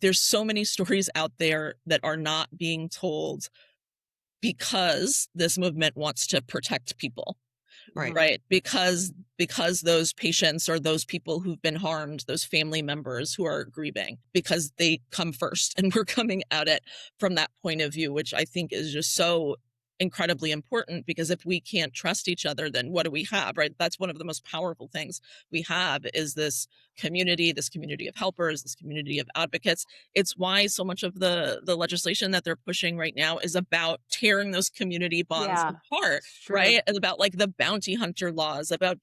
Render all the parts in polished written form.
there's so many stories out there that are not being told because this movement wants to protect people. Right. Because those patients or those people who've been harmed, those family members who are grieving, because they come first, and we're coming at it from that point of view, which I think is just so incredibly important, because if we can't trust each other, then what do we have? Right. That's one of the most powerful things we have, is this community of helpers, this community of advocates. It's why so much of the legislation that they're pushing right now is about tearing those community bonds apart, right? And about like the bounty hunter laws, about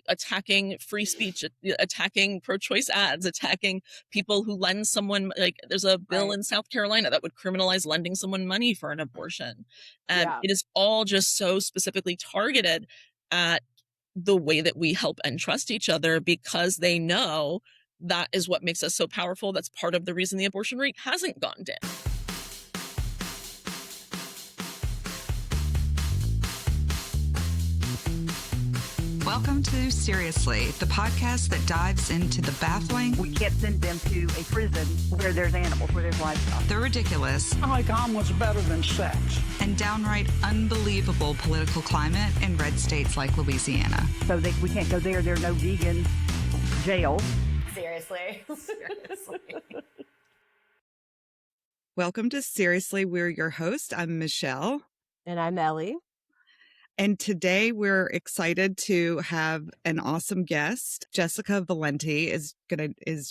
attacking free speech, attacking pro-choice ads, attacking people who lend someone, like there's a bill in South Carolina that would criminalize lending someone money for an abortion. And it is all just so specifically targeted at the way that we help and trust each other, because they know that is what makes us so powerful. That's part of the reason the abortion rate hasn't gone down. Welcome to Seriously, the podcast that dives into the baffling. We can't send them to a prison where there's animals, where there's livestock. The ridiculous. Like omelets better than sex. And downright unbelievable political climate in red states like Louisiana. So we can't go there. There's no vegan jail. Seriously. Welcome to Seriously. We're your host. I'm Michelle. And I'm Ellie. And today we're excited to have an awesome guest. Jessica Valenti is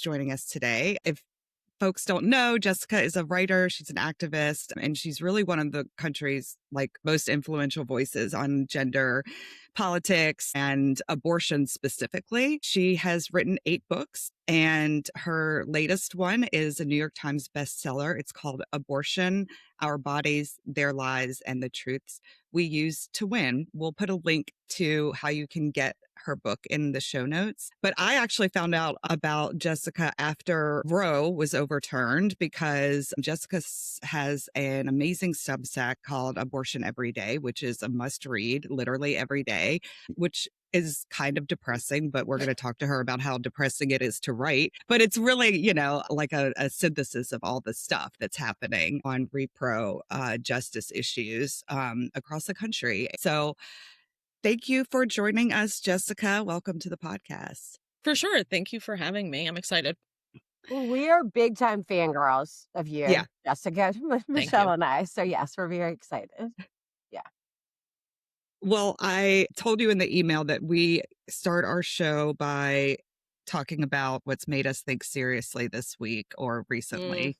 joining us today. If folks don't know, Jessica is a writer, she's an activist, and she's really one of the country's most influential voices on gender politics and abortion specifically. She has written 8 books, and her latest one is a New York Times bestseller. It's called Abortion: Our Bodies, Their Lies, and the Truths We Use to Win. We'll put a link to how you can get her book in the show notes. But I actually found out about Jessica after Roe was overturned, because Jessica has an amazing Substack called Abortion Every Day, which is a must read literally every day, which is kind of depressing, but we're going to talk to her about how depressing it is to write. But it's really, like a synthesis of all the stuff that's happening on repro justice issues across the country. So thank you for joining us, Jessica. Welcome to the podcast. For sure. Thank you for having me. I'm excited. Well, we are big time fangirls of you, Jessica, Michelle, and I. So yes, we're very excited. Yeah. Well, I told you in the email that we start our show by talking about what's made us think seriously this week or recently.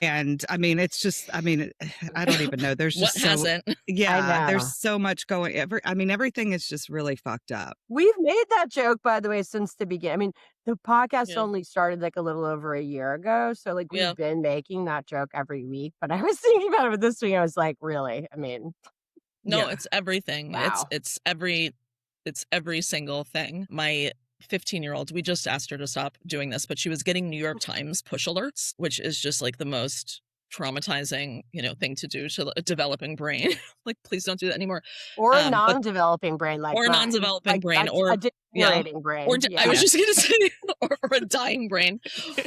And I mean, it's just, I don't even know. There's just there's so much going. Everything is just really fucked up. We've made that joke, by the way, since the beginning. The podcast only started a little over a year ago. So we've been making that joke every week. But I was thinking about it this week. I was like, really? No, it's everything. Wow. It's every single thing. My 15-year-old, we just asked her to stop doing this, but she was getting New York Times push alerts, which is just the most traumatizing, thing to do to a developing brain. Please don't do that anymore. Or a non-developing brain, or a non-developing brain, or a degenerating brain. Or I was just going to say, or a dying brain.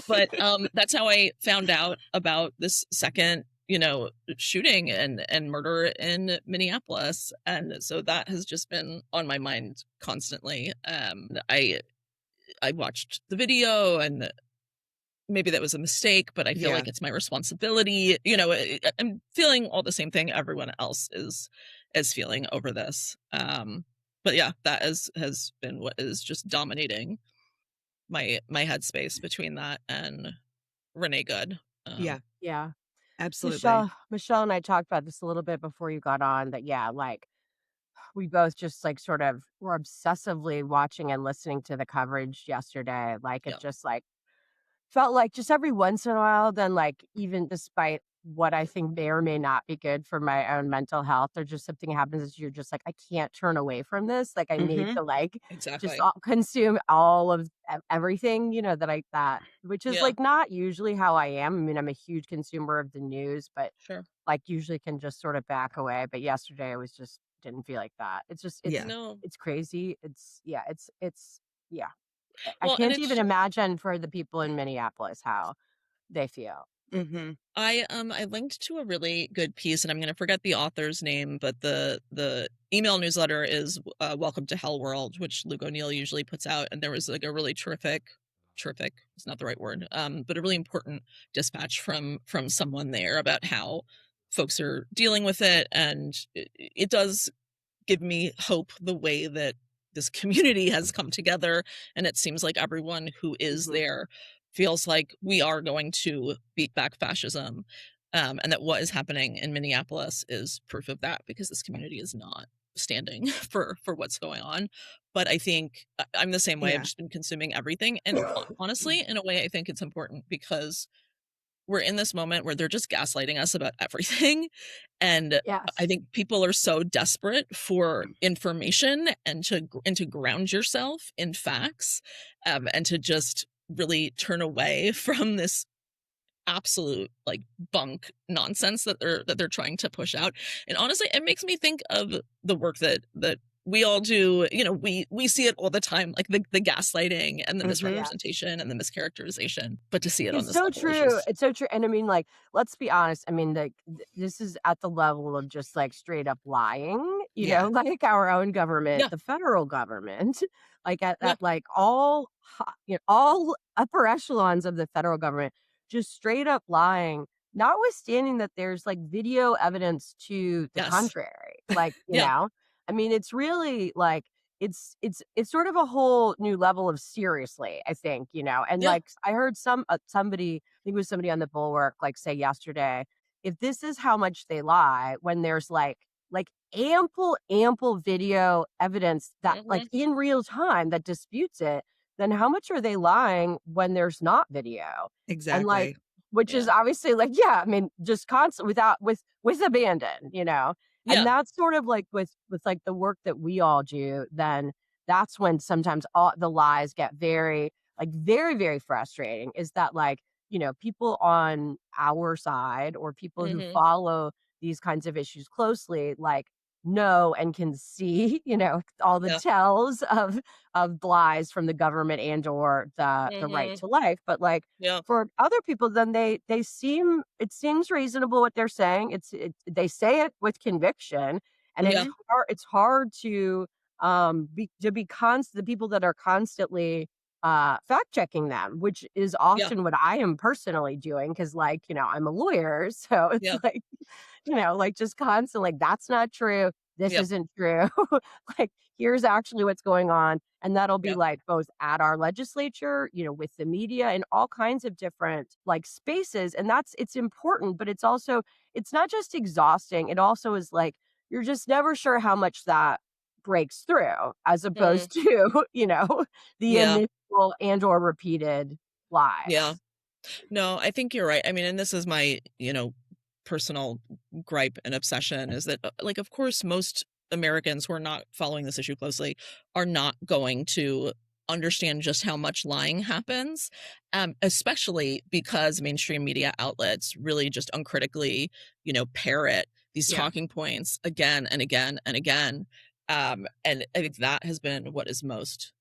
But that's how I found out about this second shooting and murder in Minneapolis. And so that has just been on my mind constantly. I watched the video, and maybe that was a mistake, but I feel like it's my responsibility. I'm feeling all the same thing everyone else is feeling over this. But yeah, that has been what is just dominating my headspace between that and Renee Good. Yeah. Absolutely. Michelle and I talked about this a little bit before you got on, that we both just sort of were obsessively watching and listening to the coverage yesterday. It just felt like just every once in a while, then even despite what I think may or may not be good for my own mental health, or just something happens that you're just I can't turn away from this. I need to exactly. just consume all of everything, that which is not usually how I am. I'm a huge consumer of the news, but sure, usually can just sort of back away. But yesterday I was just didn't feel like that. It's just, it's crazy. It's I Well, and can't it's even imagine for the people in Minneapolis how they feel. Mm-hmm. I linked to a really good piece, and I'm going to forget the author's name, but the email newsletter is Welcome to Hell World, which Luke O'Neill usually puts out, and there was like a really terrific, it's not the right word, but a really important dispatch from someone there about how folks are dealing with it, and it does give me hope the way that this community has come together, and it seems like everyone who is Mm-hmm. there feels like we are going to beat back fascism, and that what is happening in Minneapolis is proof of that, because this community is not standing for what's going on. But I think I'm the same way. I've Yeah. just been consuming everything, and honestly, in a way, I think it's important because we're in this moment where they're just gaslighting us about everything. And I Yes. think people are so desperate for information and to ground yourself in facts, and to just really turn away from this absolute like bunk nonsense that they're trying to push out. And honestly, it makes me think of the work that we all do. You know, we see it all the time, like the gaslighting and the Mm-hmm. Yeah. misrepresentation and the mischaracterization. But to see it on It's this so level is true. just It's so true. And I mean, like, let's be honest. I mean, like, this is at the level of just like straight up lying, Yeah. like our own government, yeah, the federal government, like yeah, at like all, all upper echelons of the federal government, just straight up lying, notwithstanding that there's like video evidence to the yes, contrary. Like, yeah, I mean, it's really like, it's sort of a whole new level of seriously, I think, and yeah, like I heard somebody, I think it was somebody on the Bulwark, like say yesterday, if this is how much they lie when there's like ample video evidence that like hmm, in real time that disputes it, then how much are they lying when there's not video? And like, Exactly. which is yeah, obviously like, yeah, I mean, just constant without with abandon, and yeah, that's sort of like with like the work that we all do, then that's when sometimes all the lies get very like very, very frustrating, is that like, people on our side or people who hmm, follow these kinds of issues closely, like know and can see, all the yeah, tells of lies from the government and or the right hmm, to life. But like yeah, for other people, then it seems reasonable what they're saying. They say it with conviction, and yeah, it's hard to be constant the people that are constantly fact checking them, which is yeah, often what I am personally doing, because like, I'm a lawyer. So it's yeah, like, like just constant, like, that's not true. This yeah, isn't true. Like, here's actually what's going on. And that'll be yeah, like both at our legislature, with the media and all kinds of different like spaces. And it's important, but it's not just exhausting. It also is like, you're just never sure how much that breaks through, as mm, opposed to, the yeah, initial and or repeated yeah. lies. No, I think you're right. I mean, and this is my, personal gripe and obsession is that, like, of course, most Americans who are not following this issue closely are not going to understand just how much lying happens, especially because mainstream media outlets really just uncritically, parrot these Yeah. talking points again and again and again. And I think that has been what is most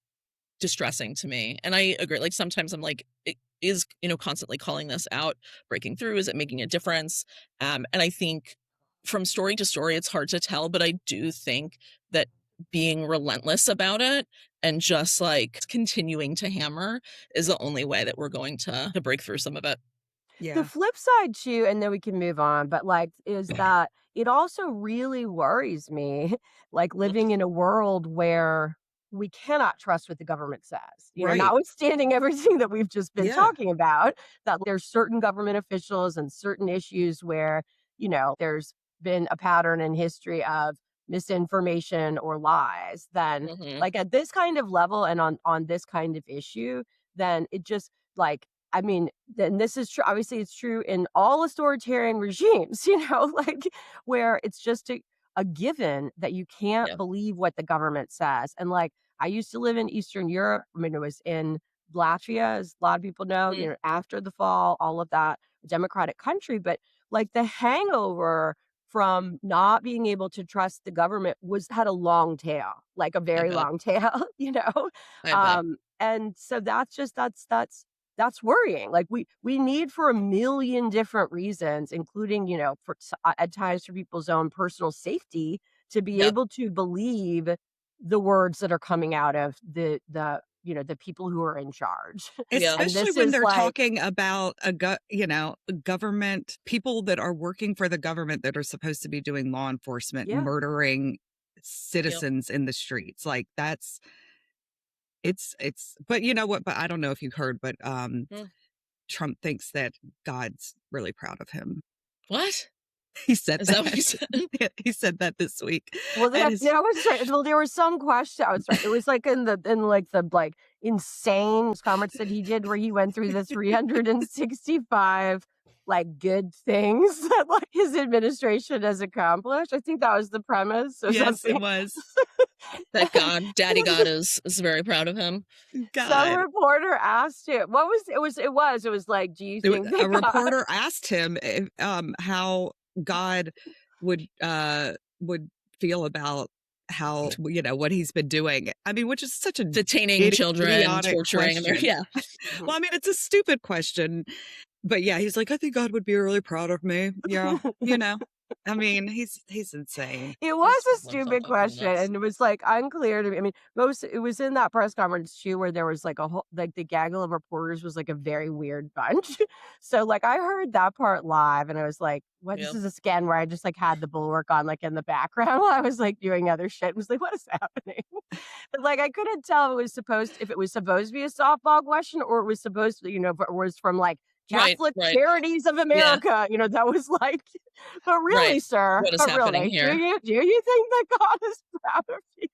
distressing to me. And I agree. Like sometimes I'm like, it is, constantly calling this out, breaking through. Is it making a difference? And I think from story to story, it's hard to tell, but I do think that being relentless about it and just like continuing to hammer is the only way that we're going to break through some of it. The Yeah. flip side too, and then we can move on, but like, is that it also really worries me, like living in a world where we cannot trust what the government says, Right. notwithstanding everything that we've just been Yeah. talking about, that there's certain government officials and certain issues where, there's been a pattern in history of misinformation or lies, then Hmm. like at this kind of level and on this kind of issue, then it just like, I mean, then this is true. Obviously, it's true in all authoritarian regimes, like where it's just a given that you can't Yeah. believe what the government says. And like, I used to live in Eastern Europe. I mean, it was in Latvia, as a lot of people know, Hmm. after the fall, all of that, democratic country. But like the hangover from not being able to trust the government had a long tail, like a I very bet. long tail, I bet. And so that's worrying. Like we need for a million different reasons, including, for at times for people's own personal safety, to be Yep. able to believe the words that are coming out of the people who are in charge. Yeah. And Especially this when is they're like, talking about government people that are working for the government that are supposed to be doing law enforcement, yeah. murdering Yep. citizens in the streets. Like it's but you know what, but I don't know if you heard, but Mm. Trump thinks that God's really proud of him. What? He said Is that what he that. said? He said that this week. Well, And it's that was right. Well, there was some question. I was right. It was like in the insane conference that he did where he went through the 365 like good things that like his administration has accomplished. I think that was the premise or yes, it something. was. That And Daddy God is very proud of him. some God. reporter asked him, what was it was like, do you think A that God reporter asked him how God would feel about how what he's been doing. I mean, which is such an Detaining children, idiotic torturing them. question. Yeah. Well, I mean, it's a stupid question, but yeah, he's like, I think God would be really proud of me. Yeah, I mean, he's insane. It was a Everyone's so stupid fucking question, nuts. and it was like unclear to me. I mean, it was in that press conference too, where there was like a whole like the gaggle of reporters was like a very weird bunch. So like I heard that part live, and I was like, "What? This Yep. is a scan where I just like had the bulwark on like in the background while I was like doing other shit." And was like, "What is happening?" But like I couldn't tell if it was supposed to be a softball question or it was supposed to, if it was from like Right. Catholic Right. Charities of Yeah. America, that was like, but Right. really, sir, What is but happening really, here? do you think that God is proud of you?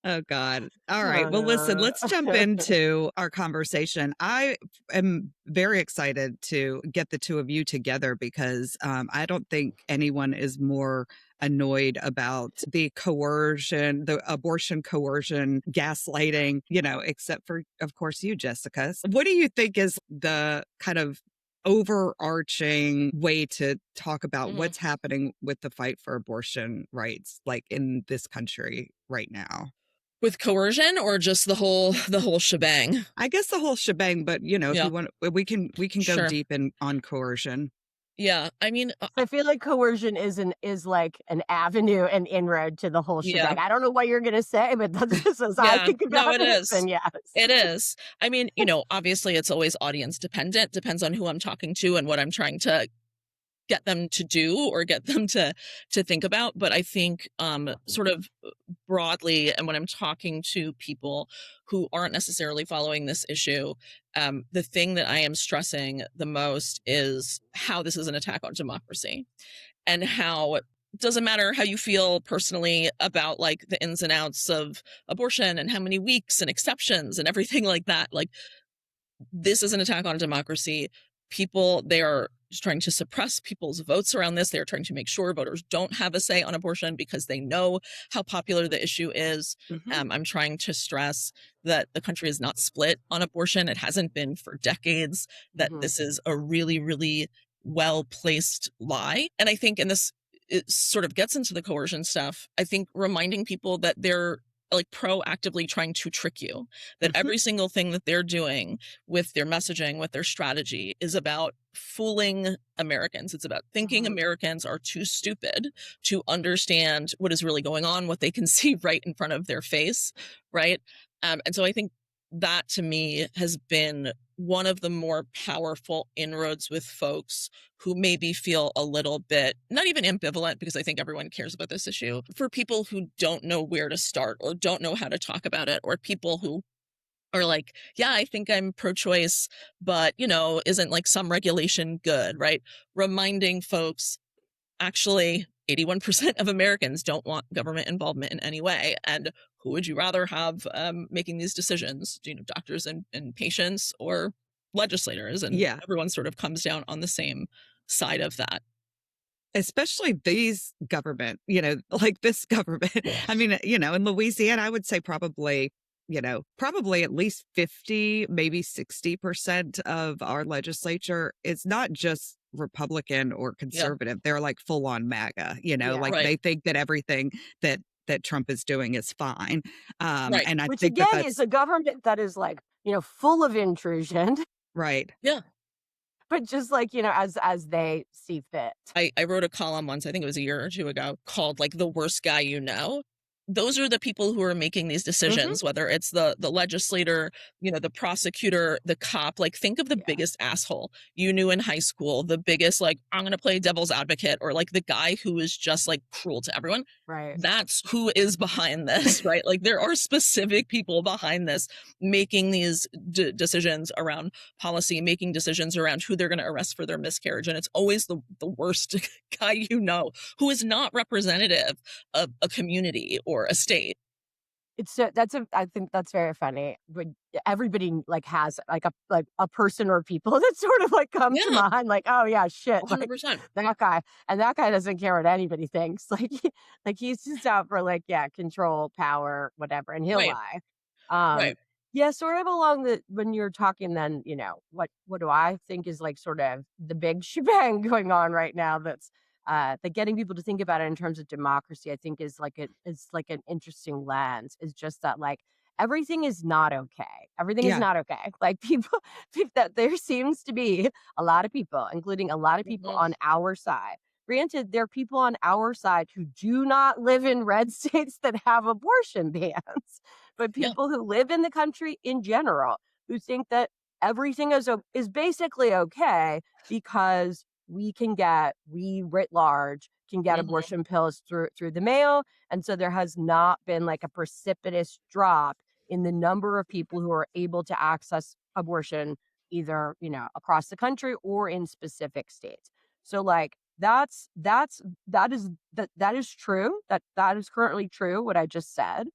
Oh God. All right. Well, listen, let's jump into our conversation. I am very excited to get the two of you together because I don't think anyone is more annoyed about the coercion, the abortion coercion, gaslighting, except for, of course, you, Jessica. What do you think is the kind of overarching way to talk about Mhm. what's happening with the fight for abortion rights, like in this country right now? With coercion or just the whole shebang? I guess the whole shebang, but if Yeah. you want, we can go Sure. deep on coercion. Yeah. I mean, I feel like coercion is like an avenue and inroad to the whole yeah. shebang. I don't know what you're gonna say, but that's just as I Yeah. think No, about it it. is. And yes, It is. I mean, obviously it's always audience dependent, depends on who I'm talking to and what I'm trying to get them to do or get them to think about. But I think sort of broadly, and when I'm talking to people who aren't necessarily following this issue, the thing that I am stressing the most is how this is an attack on democracy and how it doesn't matter how you feel personally about like the ins and outs of abortion and how many weeks and exceptions and everything like that. Like, this is an attack on democracy. They are trying to suppress people's votes around this. They are trying to make sure voters don't have a say on abortion because they know how popular the issue is. I'm trying to stress that the country is not split on abortion. It hasn't been for decades, that Mhm. this is a really, really well-placed lie. And I think it sort of gets into the coercion stuff. I think reminding people that they're like proactively trying to trick you, that every single thing that they're doing with their messaging, with their strategy is about fooling Americans. It's about thinking Americans are too stupid to understand what is really going on, what they can see right in front of their face, right? And so I think that to me has been one of the more powerful inroads with folks who maybe feel a little bit, not even ambivalent, because I think everyone cares about this issue, for people who don't know where to start or don't know how to talk about it, or people who are like, yeah, I think I'm pro-choice, but, isn't like some regulation good, right? Reminding folks, actually, 81% of Americans don't want government involvement in any way. And who would you rather have making these decisions? Doctors and patients or legislators? And Yeah. everyone sort of comes down on the same side of that. Especially these government, like this government. I mean, in Louisiana, I would say probably at least 50, maybe 60% of our legislature is not just Republican or Yeah. conservative. They're like full on MAGA, Yeah. like Right. they think that everything that that Trump is doing is fine. Right. And I Which think that again is that's a government that is like, full of intrusion, right. Yeah. but just like, as they see fit. I wrote a column once, I think it was a year or two ago, called like the worst guy you know. Those are the people who are making these decisions, whether it's the legislator, the prosecutor, the cop. Like, think of the Yeah. biggest asshole you knew in high school, the biggest, like, I'm going to play devil's advocate, or like the guy who is just like cruel to everyone. Right. That's who is behind this, right? Like, there are specific people behind this making these decisions around policy, making decisions around who they're going to arrest for their miscarriage. And it's always the worst guy you know, who is not representative of a community or a state. I think that's very funny. But everybody like has like a person or people that sort of like come to Yeah, mind, like, oh yeah, shit, like 100%. that guy, and that guy doesn't care what anybody thinks. Like he's just out for like, yeah, control, power, whatever, and he'll Right, lie. Um, right. yeah, sort of along the when you're talking, then what do I think is like sort of the big shebang going on right now? That's that getting people to think about it in terms of democracy, I think is like an interesting lens. Is just that like everything is not okay. Everything is Yeah. not okay. Like that there seems to be a lot of people, including a lot of people Mhm. on our side. Granted, there are people on our side who do not live in red states that have abortion bans, but Yeah, people who live in the country in general who think that everything is basically okay because we writ large can get mhm, abortion pills through the mail, and so there has not been like a precipitous drop in the number of people who are able to access abortion either across the country or in specific states. So like that is true, that is currently true what I just said,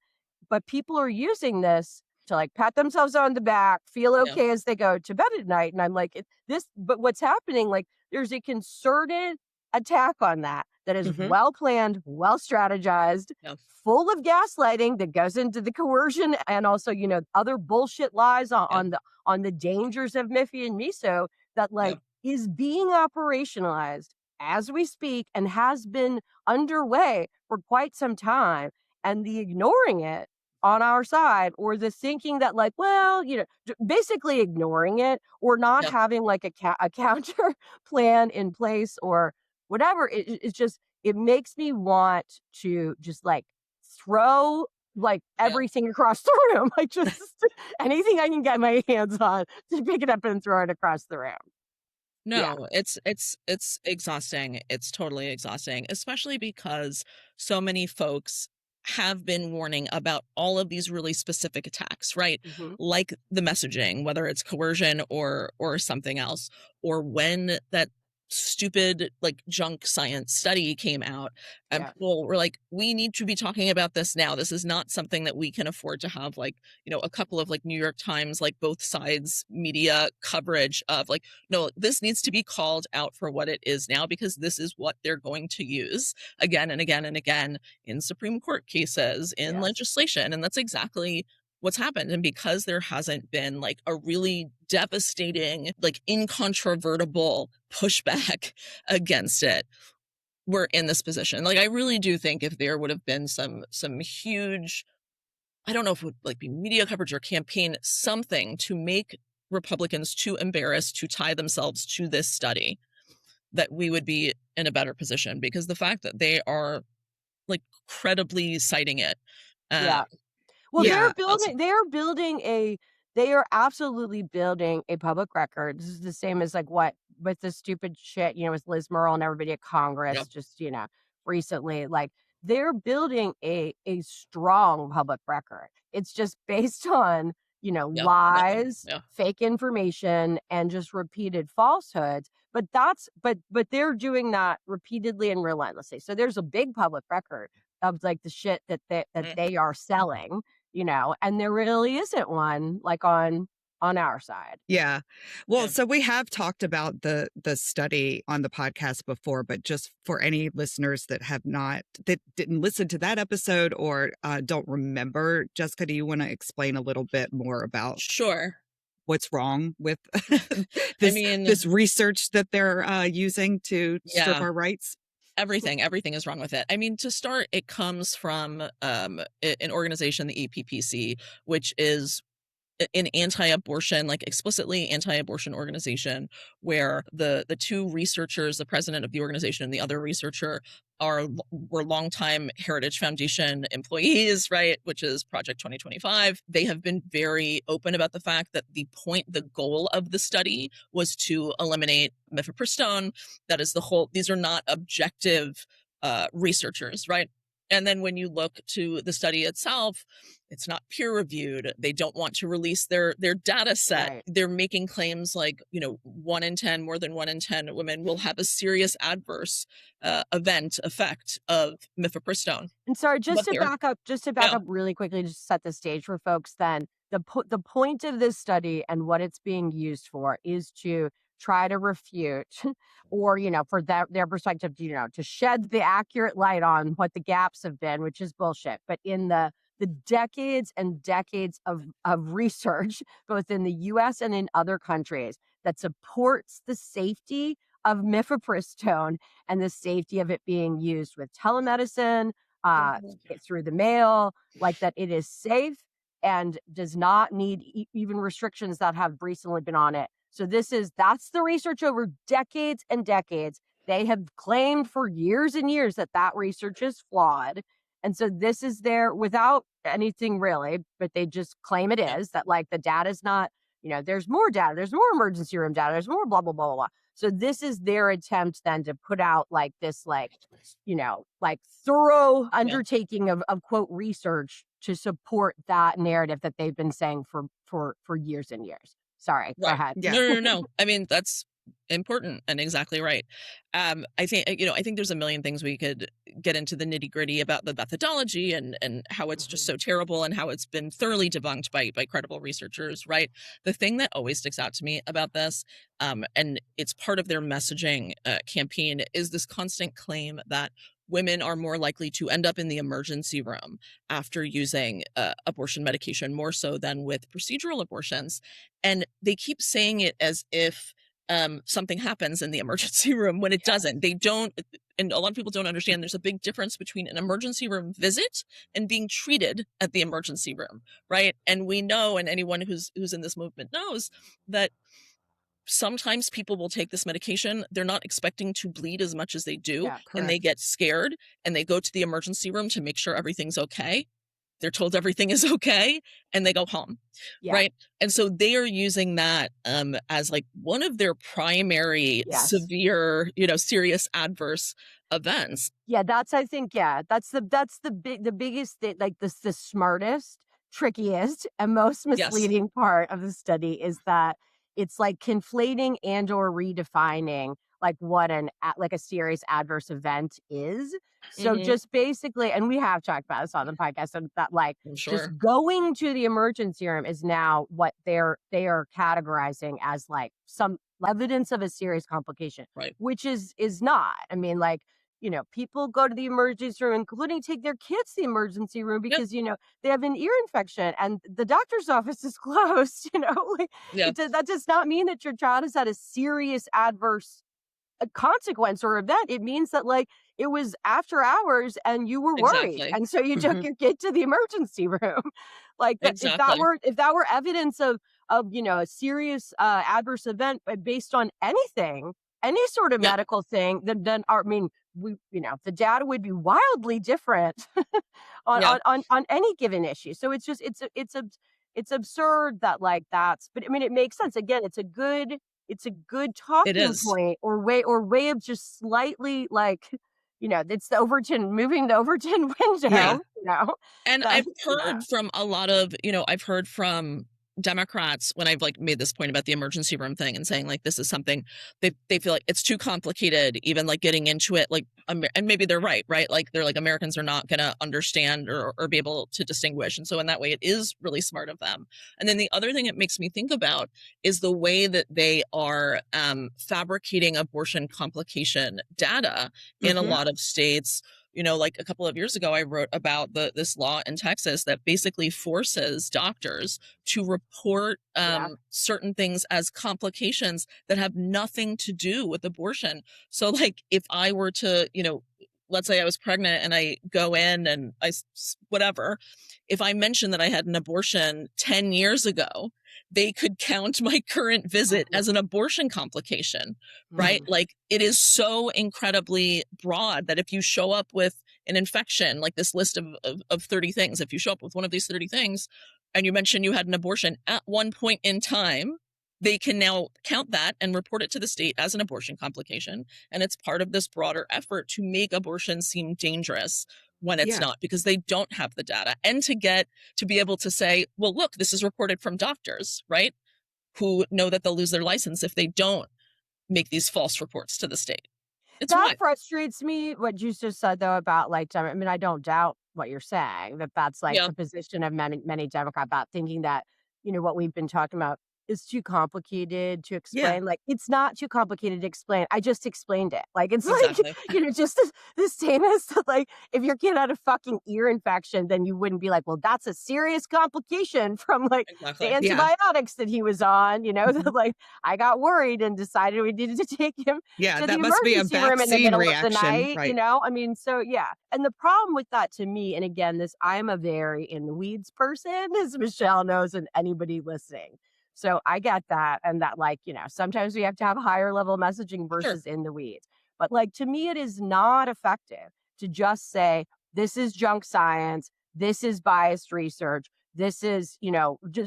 but people are using this to like pat themselves on the back, feel yeah, okay as they go to bed at night. And I'm like, but what's happening? Like, there's a concerted attack on that is Mhm. well planned, well strategized, yeah, full of gaslighting that goes into the coercion and also, other bullshit lies yeah, on the dangers of Miffy and Miso that yeah, like is being operationalized as we speak and has been underway for quite some time. And the ignoring it on our side or the thinking that like, well, basically ignoring it or not yeah, having like a counter plan in place or whatever, it's just it makes me want to just like throw like yeah. everything across the room, like just anything I can get my hands on to pick it up and throw it across the room. Yeah. No, it's exhausting. It's totally exhausting, especially because so many folks have been warning about all of these really specific attacks, right? Hmm. Like the messaging, whether it's coercion or something else, or when that stupid like junk science study came out and Yeah. people were like, we need to be talking about this now. This is not something that we can afford to have like, a couple of like New York Times, like both sides media coverage of like, no, this needs to be called out for what it is now, because this is what they're going to use again and again and again in Supreme Court cases, in Yes. legislation. And that's exactly what's happened. And because there hasn't been like a really devastating, like incontrovertible pushback against it, we're in this position. Like, I really do think if there would have been some huge, I don't know if it would like be media coverage or campaign, something to make Republicans too embarrassed to tie themselves to this study, that we would be in a better position, because the fact that they are like credibly citing it, uh, Yeah. Well, Yeah. they are absolutely building a public record. This is the same as like what with the stupid shit, with Liz Murrell and everybody at yeah, Congress just, recently. Like they're building a strong public record. It's just based on, yeah, nothing, lies, yeah, fake information, and just repeated falsehoods. But they're doing that repeatedly and relentlessly. So there's a big public record of like the shit that mm, they are selling, and there really isn't one like on our side. Yeah. Well, yeah, so we have talked about the study on the podcast before, but just for any listeners that didn't listen to that episode or don't remember, Jessica, do you want to explain a little bit more about sure. what's wrong with I this mean, research that they're using to strip yeah, our rights? Everything is wrong with it. I mean, to start, it comes from an organization, the EPPC, which is an anti-abortion, like explicitly anti-abortion organization, where the two researchers, the president of the organization and the other researcher, were longtime Heritage Foundation employees, right? Which is Project 2025. They have been very open about the fact that the goal of the study was to eliminate mifepristone. That is the whole. These are not objective researchers, right? And then when you look to the study itself, it's not peer reviewed. They don't want to release their data set. Right. They're making claims like, more than 1 in 10 women will have a serious adverse effect of mifepristone. And sorry, just to back up Yeah. really quickly, just to set the stage for folks. Then the point of this study and what it's being used for is to try to refute, or for their perspective, to shed the accurate light on what the gaps have been, which is bullshit. But in the decades and decades of research, both in the U.S. and in other countries, that supports the safety of mifepristone and the safety of it being used with telemedicine, through the mail, like that it is safe and does not need even restrictions that have recently been on it. So that's the research over decades and decades. They have claimed for years and years that research is flawed. And so this is there without anything really, but they just claim it is, that like the data is not, there's more data, there's more emergency room data, there's more blah, blah, blah, blah, blah. So this is their attempt then to put out like this, like thorough undertaking of quote research to support that narrative that they've been saying for years and years. Sorry, Right. go ahead. Yeah. No. I mean, that's important and exactly right. I think there's a million things we could get into the nitty gritty about the methodology and how it's just so terrible and how it's been thoroughly debunked by credible researchers, right? The thing that always sticks out to me about this, and it's part of their messaging campaign, is this constant claim that women are more likely to end up in the emergency room after using abortion medication, more so than with procedural abortions. And they keep saying it as if something happens in the emergency room when it doesn't. They don't, and a lot of people don't understand there's a big difference between an emergency room visit and being treated at the emergency room, right? And we know, and anyone who's in this movement knows, that sometimes people will take this medication, they're not expecting to bleed as much as they do, and they get scared and they go to the emergency room to make sure everything's okay. They're told everything is okay and they go home, right? And so they are using that as like one of their primary severe, serious adverse events. Yeah, that's the biggest thing, like the smartest, trickiest, and most misleading part of the study is that it's like conflating and or redefining like what a serious adverse event is. So just basically, and we have talked about this on the podcast, and that like just going to the emergency room is now what they are categorizing as like some evidence of a serious complication, right? Which is not. I mean, like, people go to the emergency room, including take their kids to the emergency room because, they have an ear infection and the doctor's office is closed, that does not mean that your child has had a serious adverse consequence or event. It means that like it was after hours and you were worried. And so you took your kid to the emergency room. Like if that were evidence of a serious adverse event any sort of medical thing, then the data would be wildly different on any given issue. So it's just it's absurd that like that's, but I mean it makes sense. Again, it's a good talking point or way of just slightly like, it's moving the Overton window. And I've heard from a lot of, I've heard from Democrats when I've like made this point about the emergency room thing and saying like this is something they feel like it's too complicated, even like getting into it, like and maybe they're right, like they're like Americans are not gonna understand or be able to distinguish, and so in that way it is really smart of them. And then the other thing it makes me think about is the way that they are fabricating abortion complication data in a lot of states like a couple of years ago, I wrote about this law in Texas that basically forces doctors to report certain things as complications that have nothing to do with abortion. So like if I were to, let's say I was pregnant and I go in and whatever, if I mentioned that I had an abortion 10 years ago, they could count my current visit as an abortion complication, right? Like it is so incredibly broad that if you show up with an infection, like this list of 30 things, if you show up with one of these 30 things and you mention you had an abortion at one point in time, they can now count that and report it to the state as an abortion complication. And it's part of this broader effort to make abortion seem dangerous when it's not, because they don't have the data. And to be able to say, well, look, this is reported from doctors, right? Who know that they'll lose their license if they don't make these false reports to the state. That frustrates me, what you just said, though, about like, I mean, I don't doubt what you're saying, that's like the position of many Democrats about thinking that, what we've been talking about is too complicated to explain. Like, it's not too complicated to explain. I just explained it. Like, it's like, just the same as like, if your kid had a fucking ear infection, then you wouldn't be like, well, that's a serious complication from like the antibiotics that he was on, that like, I got worried and decided we needed to take him to the must be a emergency room in the vaccine middle reaction, of the night, right? I mean, so And the problem with that to me, and again, I'm a very in the weeds person, as Michelle knows, and anybody listening. So I get that. And that, like, sometimes we have to have higher level messaging versus in the weeds. But like, to me, it is not effective to just say, this is junk science. This is biased research. This is,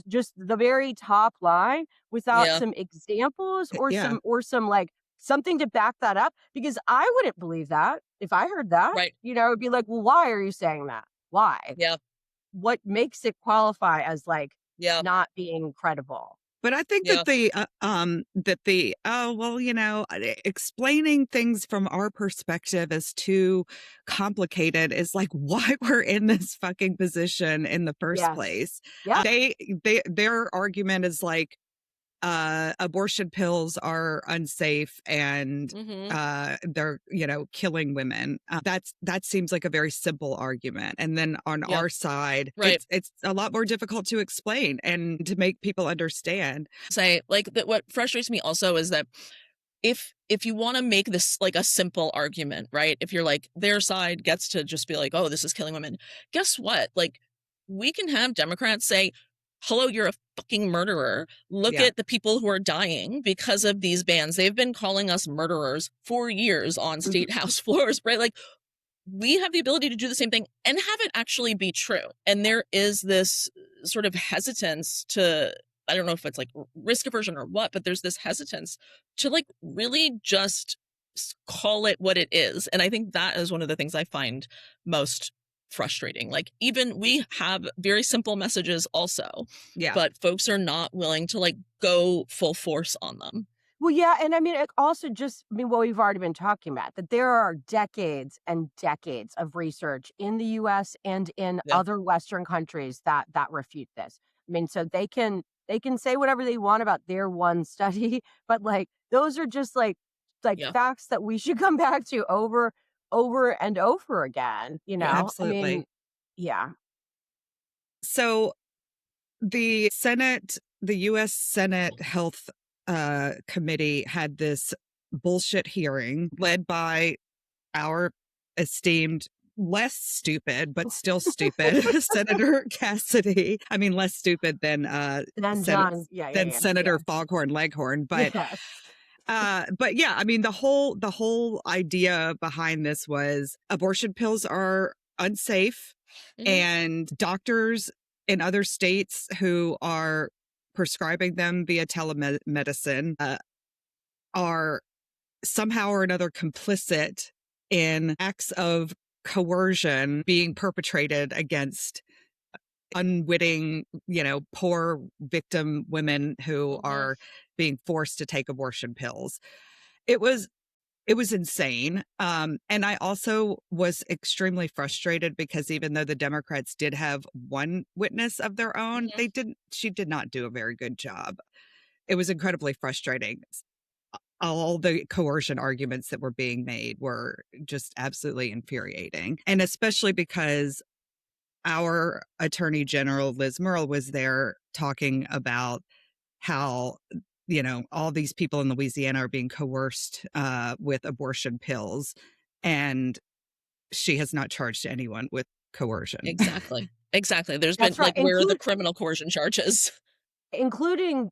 just the very top line without some examples or some like something to back that up, because I wouldn't believe that if I heard that, right? It'd be like, well, why are you saying that? Why? Yeah. What makes it qualify as like not being credible? But I think that explaining things from our perspective is too complicated is like why we're in this fucking position in the first place. Yeah. Their argument is like, abortion pills are unsafe and they're killing women. That seems like a very simple argument. And then on our side, it's a lot more difficult to explain and to make people understand. Say like that. What frustrates me also is that if you want to make this like a simple argument, right? If you're like their side gets to just be like, oh, this is killing women. Guess what? Like we can have Democrats say, hello, you're a fucking murderer. Look at the people who are dying because of these bans. They've been calling us murderers for years on state house floors, right? Like we have the ability to do the same thing and have it actually be true. And there is this sort of hesitance to, I don't know if it's like risk aversion or what, but there's this hesitance to like really just call it what it is. And I think that is one of the things I find most frustrating. Like even we have very simple messages also, but folks are not willing to like go full force on them. Well, yeah. And I mean, it also what we've already been talking about, that there are decades and decades of research in the US and in other Western countries that refute this. I mean, so they can say whatever they want about their one study, but like those are just like facts that we should come back to over and over again, Absolutely. I mean, So the U.S. Senate Health Committee had this bullshit hearing led by our esteemed, less stupid, but still stupid, Senator Cassidy. I mean, less stupid than Senator Foghorn Leghorn, but I mean, the whole idea behind this was abortion pills are unsafe, and doctors in other states who are prescribing them via telemedicine are somehow or another complicit in acts of coercion being perpetrated against unwitting, poor victim women who are being forced to take abortion pills. It was insane. And I also was extremely frustrated because even though the Democrats did have one witness of their own, she did not do a very good job. It was incredibly frustrating. all the coercion arguments that were being made were just absolutely infuriating. And especially because our Attorney General, Liz Murrill, was there talking about how, all these people in Louisiana are being coerced with abortion pills. And she has not charged anyone with coercion. Exactly. There's That's been right. where are the criminal coercion charges? Including,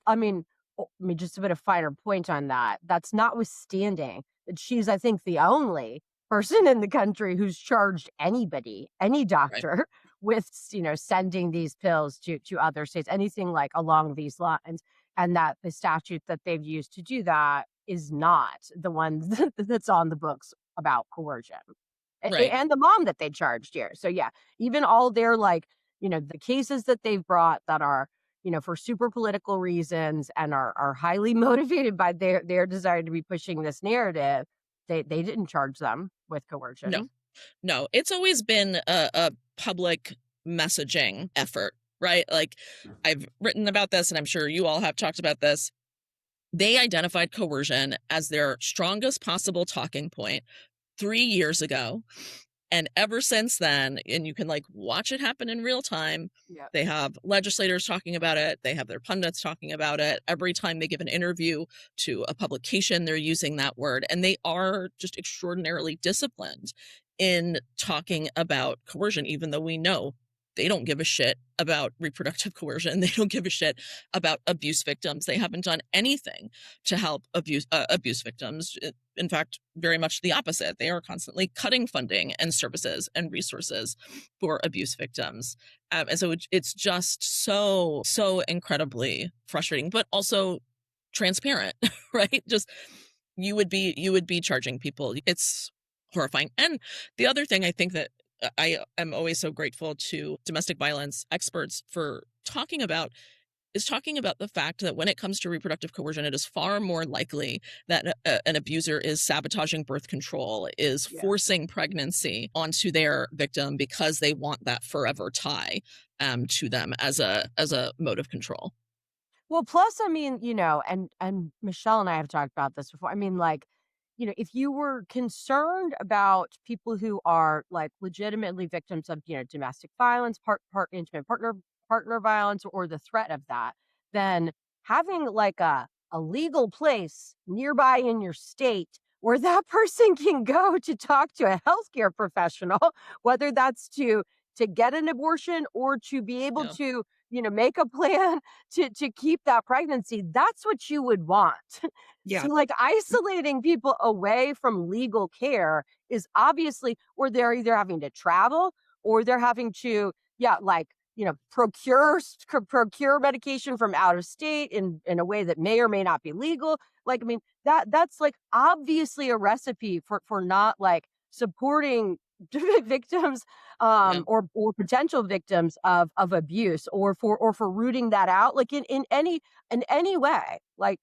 just a bit of finer point on that. That's notwithstanding that she's, I think, the only person in the country who's charged anybody, any Right. doctor, with sending these pills to other states, anything like along these lines, and that the statute that they've used to do that is not the one that's on the books about coercion. Right. And the mom that they charged here. So yeah, even all their the cases that they've brought that are for super political reasons and are highly motivated by their desire to be pushing this narrative, they didn't charge them with coercion. No, it's always been a public messaging effort, right? Like, I've written about this, and I'm sure you all have talked about this. They identified coercion as their strongest possible talking point 3 years ago. And ever since then, and you can watch it happen in real time. Yeah. They have legislators talking about it. They have their pundits talking about it. Every time they give an interview to a publication, they're using that word. And they are just extraordinarily disciplined in talking about coercion, even though we know they don't give a shit about reproductive coercion. They don't give a shit about abuse victims. They haven't done anything to help abuse victims. In fact, very much the opposite. They are constantly cutting funding and services and resources for abuse victims. And so it's just so incredibly frustrating, but also transparent, right? Just you would be charging people. It's horrifying. And the other thing I think that I am always so grateful to domestic violence experts for talking about the fact that when it comes to reproductive coercion, it is far more likely that an abuser is sabotaging birth control, is forcing pregnancy onto their victim because they want that forever tie to them as a mode of control. Well, plus, and Michelle and I have talked about this before. If you were concerned about people who are legitimately victims of, domestic violence, intimate partner violence, or the threat of that, then having a legal place nearby in your state where that person can go to talk to a healthcare professional, whether that's to get an abortion or to be able to make a plan to keep that pregnancy, that's what you would want. Yeah. So isolating people away from legal care is obviously, or they're either having to travel or they're having to procure medication from out of state in a way that may or may not be legal. That's obviously a recipe for not supporting victims or potential victims of abuse, or for rooting that out in any way.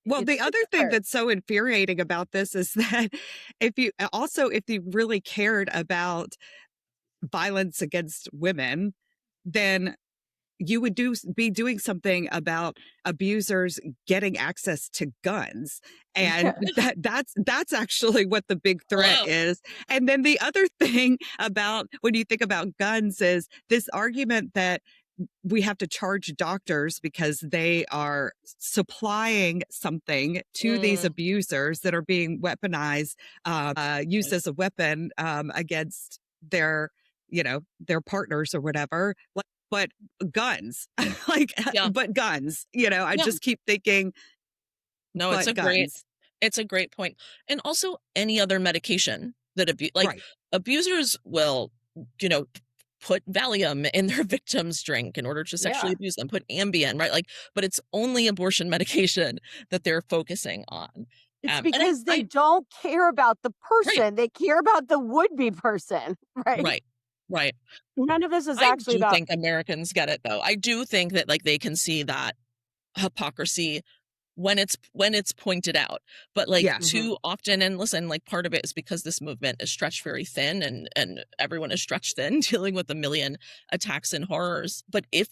Well, the other thing that's so infuriating about this is that if you really cared about violence against women, then you would be doing something about abusers getting access to guns. And that's actually what the big threat is. And then the other thing about when you think about guns is this argument that we have to charge doctors because they are supplying something to these abusers that are being weaponized, used as a weapon against their partners or whatever. But guns, but guns, I just keep thinking. No, it's a great point. And also any other medication that abusers will, put Valium in their victims' drink in order to sexually abuse them, put Ambien, right? But it's only abortion medication that they're focusing on. It's because they don't care about the person. Right. They care about the would-be person, right? Right. None of this is actually about. I think Americans get it, though. I do think that they can see that hypocrisy when it's pointed out, but too often. And listen, part of it is because this movement is stretched very thin, and everyone is stretched thin, dealing with a million attacks and horrors. But if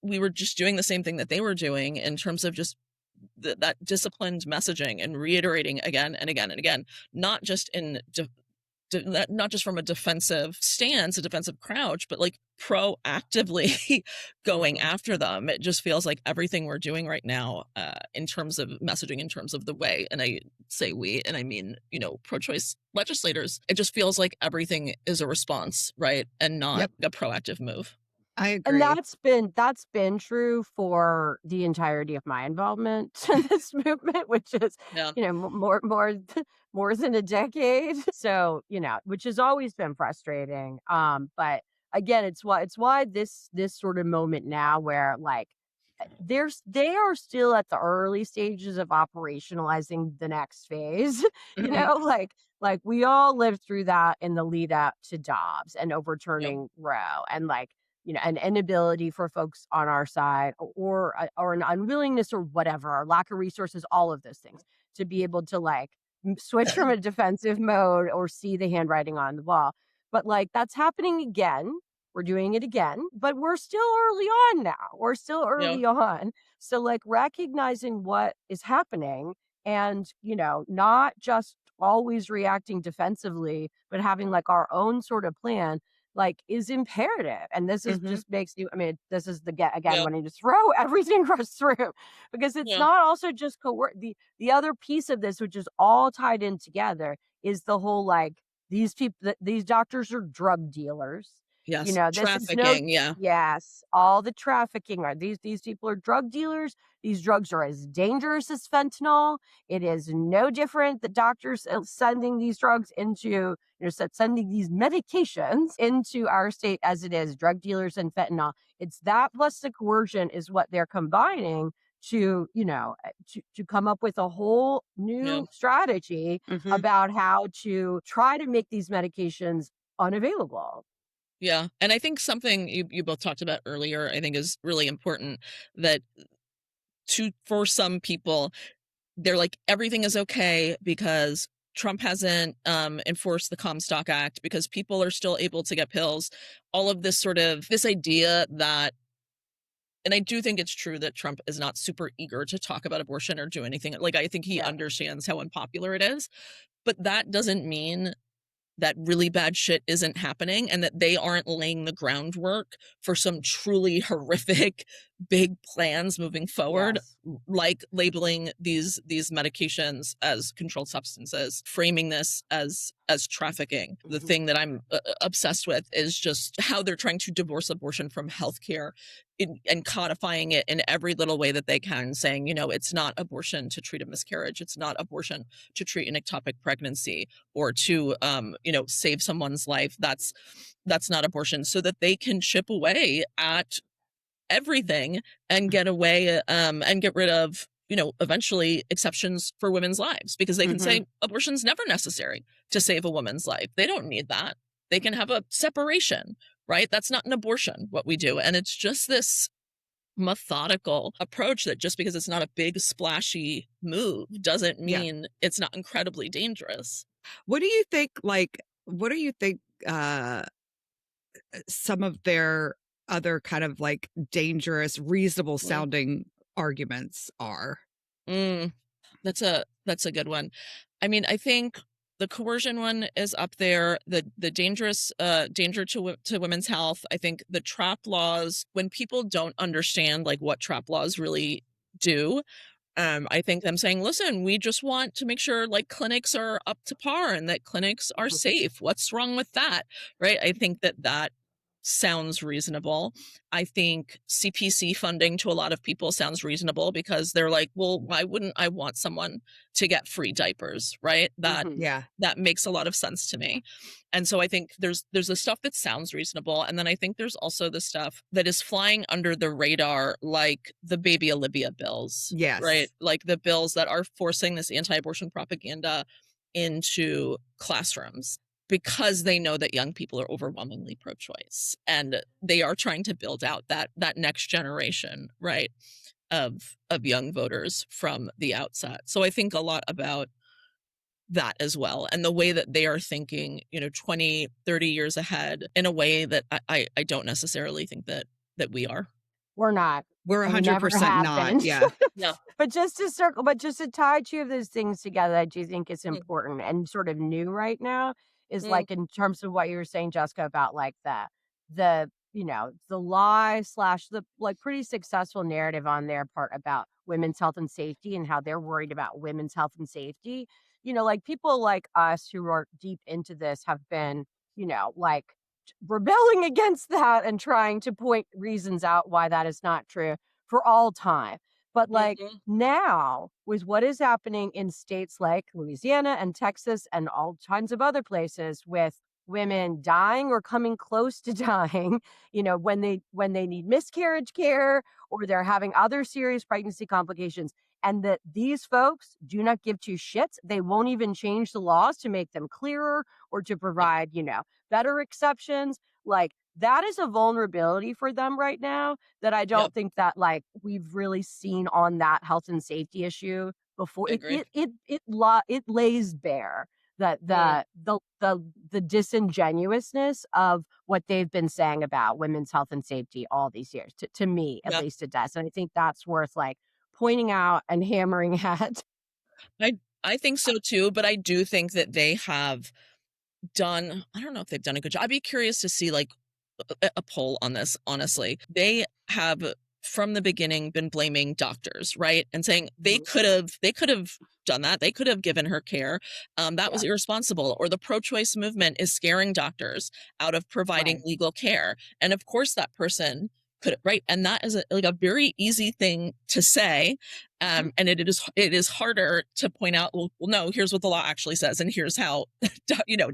we were just doing the same thing that they were doing in terms of just that disciplined messaging and reiterating again and again and again, not just not just from a defensive stance, a defensive crouch, but like proactively going after them. It just feels like everything we're doing right now, in terms of messaging, in terms of the way, and I say we, and I mean, pro-choice legislators, it just feels like everything is a response, right? And not a proactive move. I And agree. that's been true for the entirety of my involvement in this movement, which is, Yeah. more than a decade. So, which has always been frustrating. But again, it's why this sort of moment now where like they are still at the early stages of operationalizing the next phase, Mhm. like we all lived through that in the lead up to Dobbs and Yep. overturning Roe, and like an inability for folks on our side, or an unwillingness or whatever, or lack of resources, all of those things to be able to like switch from a defensive mode or see the handwriting on the wall. But like that's happening again. We're doing it again, but we're still early on now. We're still Yeah. early on. So like recognizing what is happening and, not just always reacting defensively, but having like our own sort of plan like is imperative. And this is Mhm. just makes you, I mean, this is the get again Yeah. when you just throw everything rush through because it's Yeah. not also just the other piece of this, which is all tied in together, is the whole like these people, these doctors are drug dealers. Yes. This is no, Trafficking. Yeah. yes, all the trafficking are these people are drug dealers. These drugs are as dangerous as fentanyl. It is no different that doctors sending these drugs into, sending these medications into our state as it is drug dealers and fentanyl. It's that plus the coercion is what they're combining to, to come up with a whole Yeah. new strategy Mhm. about how to try to make these medications unavailable. Yeah. And I think something you both talked about earlier, I think is really important, that for some people, they're like, everything is okay because Trump hasn't enforced the Comstock Act, because people are still able to get pills. All of this idea that, and I do think it's true that Trump is not super eager to talk about abortion or do anything. Like, I think he Yeah. understands how unpopular it is, but that doesn't mean that really bad shit isn't happening and that they aren't laying the groundwork for some truly horrific big plans moving forward, Yes. like labeling these medications as controlled substances, framing this as trafficking. The Mhm. thing that I'm obsessed with is just how they're trying to divorce abortion from healthcare, and codifying it in every little way that they can, saying, it's not abortion to treat a miscarriage, it's not abortion to treat an ectopic pregnancy, or to save someone's life. That's not abortion, so that they can chip away at everything and get away, and get rid of, eventually, exceptions for women's lives, because they can Mhm. say abortion's never necessary to save a woman's life. They don't need that. They can have a separation, right? That's not an abortion, what we do. And it's just this methodical approach that just because it's not a big splashy move doesn't Yeah. mean it's not incredibly dangerous. What do you think, what do you think, uh, some of their other kind of, like, dangerous, reasonable Mm. sounding arguments are? Mm. That's a good one. I mean, I think the coercion one is up there. The dangerous danger to women's health. I think the trap laws, when people don't understand like what trap laws really do, I think them saying, listen, we just want to make sure like clinics are up to par and that clinics are safe. What's wrong with that? Right? I think that sounds reasonable. I think CPC funding to a lot of people sounds reasonable, because they're like, well, why wouldn't I want someone to get free diapers? Right? That Mhm. Yeah. that makes a lot of sense to me. And so I think there's the stuff that sounds reasonable, and then I think there's also the stuff that is flying under the radar, like the baby Olivia bills, right? Yes. Like the bills that are forcing this anti-abortion propaganda into classrooms, because they know that young people are overwhelmingly pro-choice, and they are trying to build out that next generation, right, of young voters from the outset. So I think a lot about that as well, and the way that they are thinking, 20, 30 years ahead, in a way that I don't necessarily think that we are. we're not. We're And we never 100% have not. been. Yeah. Yeah. But just to tie two of those things together, I do think it's Mm, important and sort of new right now is mm, like in terms of what you were saying, Jessica, about like the lie slash the like pretty successful narrative on their part about women's health and safety and how they're worried about women's health and safety. Like people like us who are deep into this have been, like rebelling against that and trying to point reasons out why that is not true for all time. But like mhm. now, with what is happening in states like Louisiana and Texas and all kinds of other places with women dying or coming close to dying, when they need miscarriage care or they're having other serious pregnancy complications, and that these folks do not give two shits. They won't even change the laws to make them clearer or to Yep. provide, better exceptions. Like that is a vulnerability for them right now that I Yep. don't think that like we've really seen on that health and safety issue before. I It agree. it it it la- it lays bare that Mm, the disingenuousness of what they've been saying about women's health and safety all these years. To me, at yeah. least it does. And I think that's worth like pointing out and hammering at. I I think so too, but I do think that they have done, I don't know if they've done a good job. I'd be curious to see like a poll on this, honestly. They have from the beginning been blaming doctors, right? And saying Mhm. they could have done that. They could have given her care. That was Yeah, irresponsible. Or the pro-choice movement is scaring doctors out of providing right. legal care. And of course that person could, right? And that is like a very easy thing to say. Mhm. And it is harder to point out, well, no, here's what the law actually says, and here's how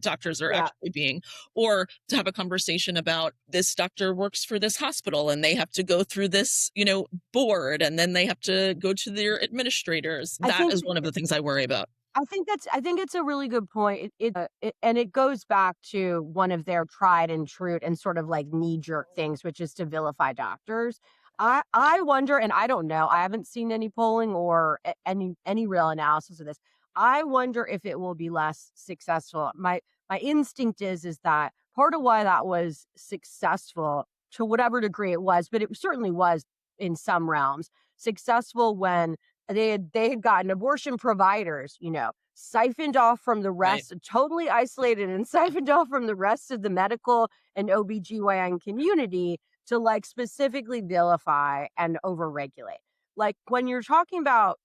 doctors are Yeah. actually being, or to have a conversation about this doctor works for this hospital and they have to go through this, board, and then they have to go to their administrators. I That think is one of the things I worry about. I think it's a really good point. And it goes back to one of their tried and true and sort of like knee jerk things, which is to vilify doctors. I wonder, and I don't know. I haven't seen any polling or any real analysis of this. I wonder if it will be less successful. My instinct is that part of why that was successful to whatever degree it was, but it certainly was in some realms successful when they had gotten abortion providers, siphoned off from the Right. rest, totally isolated and siphoned off from the rest of the medical and OBGYN community to like specifically vilify and overregulate. Like when you're talking about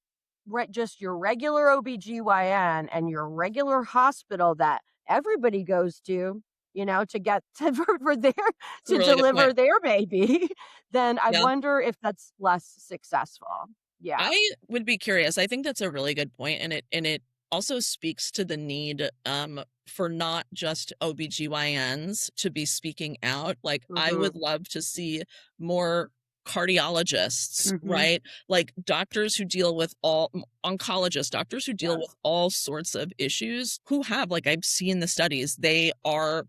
just your regular OBGYN and your regular hospital that everybody goes to, to get for their It's a to really good point. deliver their baby, then I Yeah. wonder if that's less successful. Yeah. I would be curious. I think that's a really good point, and it also speaks to the need for not just OBGYNs to be speaking out. Like I Mhm. would love to see more cardiologists, Mhm. right? Like doctors who deal with all oncologists, doctors who deal Yeah. with all sorts of issues who have, like I've seen the studies, they are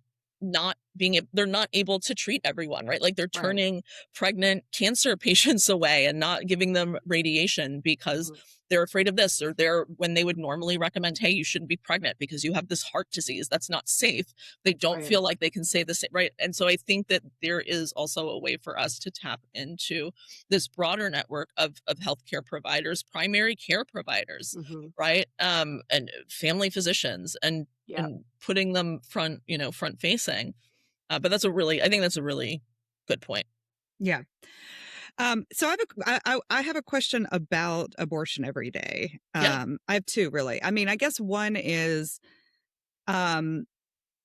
they're not able to treat everyone, right? Like they're Right. turning pregnant cancer patients away and not giving them radiation because Mhm. they're afraid of this, or they're, when they would normally recommend, hey, you shouldn't be pregnant because you have this heart disease that's not safe, they don't Right. feel like they can say the same, right? And so I think that there is also a way for us to tap into this broader network of healthcare providers, primary care providers, Mhm. right? And family physicians, Yeah. and putting them front facing. But I think that's a really good point. Yeah. So I have a question about abortion every day. Yeah. I have two really. I mean, I guess one is, um,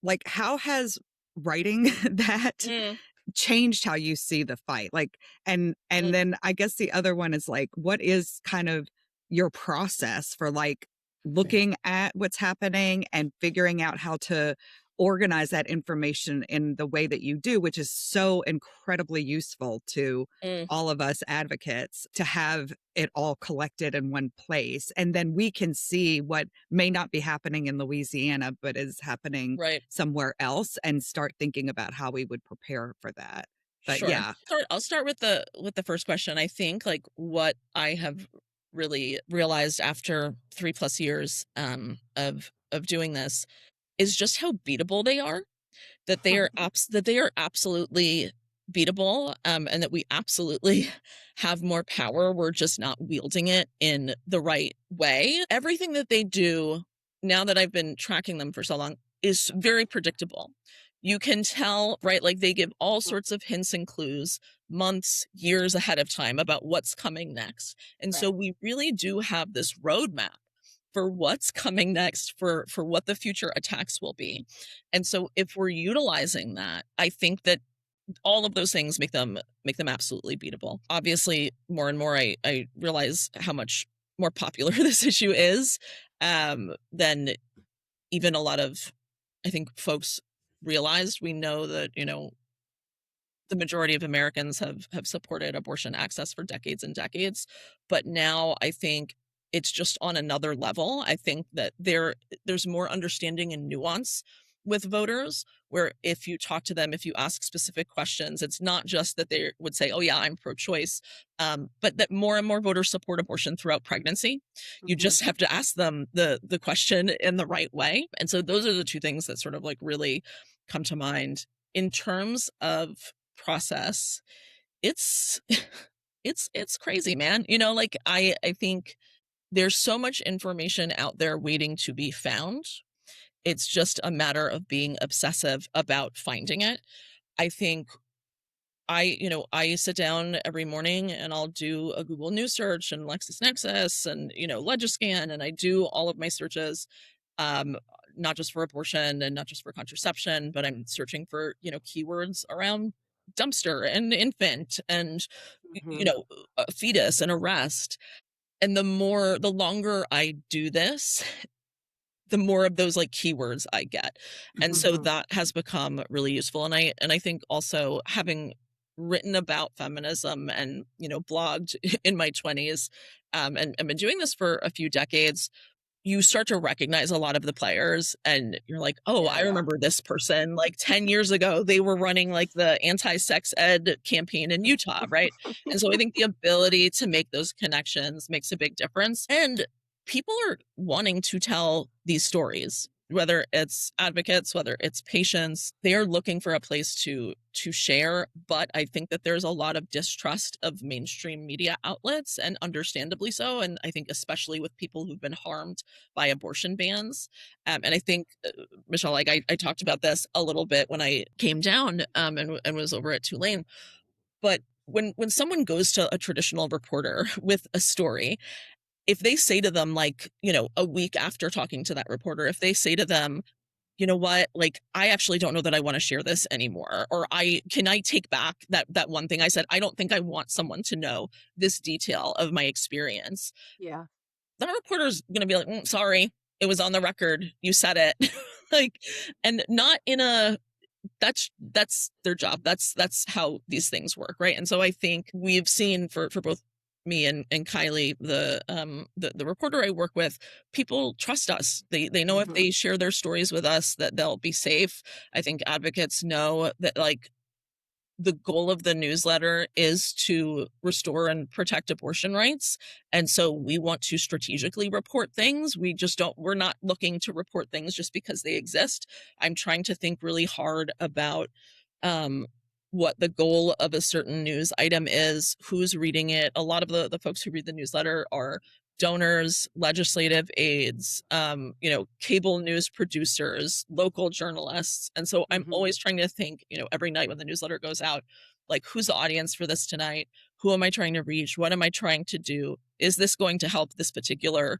like, how has writing that Mm, changed how you see the fight? Like, and mm, then I guess the other one is like, what is kind of your process for like looking at what's happening and figuring out how to organize that information in the way that you do, which is so incredibly useful to mm, all of us advocates to have it all collected in one place. And then we can see what may not be happening in Louisiana, but is happening right. somewhere else and start thinking about how we would prepare for that. But Sure. yeah. I'll start with the first question. I think like what I have really realized after 3+ years of doing this is just how beatable they are. That they are absolutely beatable, and that we absolutely have more power. We're just not wielding it in the right way. Everything that they do, now that I've been tracking them for so long, is very predictable. You can tell, right? Like they give all sorts of hints and clues months, years ahead of time about what's coming next. And so we really do have this roadmap for what's coming next, for what the future attacks will be. And so if we're utilizing that, I think that all of those things make them absolutely beatable. Obviously, more and more I realize how much more popular this issue is than even a lot of, I think, folks realized. We know that, the majority of Americans have supported abortion access for decades and decades, but now I think it's just on another level. I think that there's more understanding and nuance with voters, where if you talk to them, if you ask specific questions, it's not just that they would say, oh yeah, I'm pro-choice, but that more and more voters support abortion throughout pregnancy. You just have to ask them the question in the right way. And so those are the two things that sort of like really come to mind. In terms of process, it's it's crazy, man. Like I think there's so much information out there waiting to be found. It's just a matter of being obsessive about finding it. I think I sit down every morning and I'll do a Google News search and LexisNexis and, Legiscan, and I do all of my searches, um, not just for abortion and not just for contraception, but I'm searching for, keywords around dumpster and infant and, fetus and arrest. And the longer I do this, the more of those like keywords I get. And so that has become really useful. And I think also having written about feminism and, blogged in my 20s, and been doing this for a few decades, you start to recognize a lot of the players and you're like, oh, I remember this person like 10 years ago, they were running like the anti-sex ed campaign in Utah, right? And so I think the ability to make those connections makes a big difference. And people are wanting to tell these stories, whether it's advocates, whether it's patients, they are looking for a place to share. But I think that there's a lot of distrust of mainstream media outlets, and understandably so. And I think especially with people who've been harmed by abortion bans. And I think, Michelle, like I talked about this a little bit when I came down and was over at Tulane. But when someone goes to a traditional reporter with a story, if they say to them, like, a week after talking to that reporter, if they say to them, you know what, like, I actually don't know that I want to share this anymore, or can I take back that one thing I said? I don't think I want someone to know this detail of my experience. Yeah. That reporter's going to be like, sorry, it was on the record. You said it. Like, and not in a, that's their job. That's how these things work. Right. And so I think we've seen for both me and Kylie, the reporter I work with, people trust us. They know if they share their stories with us that they'll be safe. I think advocates know that, like, the goal of the newsletter is to restore and protect abortion rights. And so we want to strategically report things. We're not looking to report things just because they exist. I'm trying to think really hard about what the goal of a certain news item is, who's reading it. A lot of the folks who read the newsletter are donors, legislative aides, cable news producers, local journalists. And so I'm always trying to think, every night when the newsletter goes out, like, who's the audience for this tonight? Who am I trying to reach? What am I trying to do? Is this going to help this particular,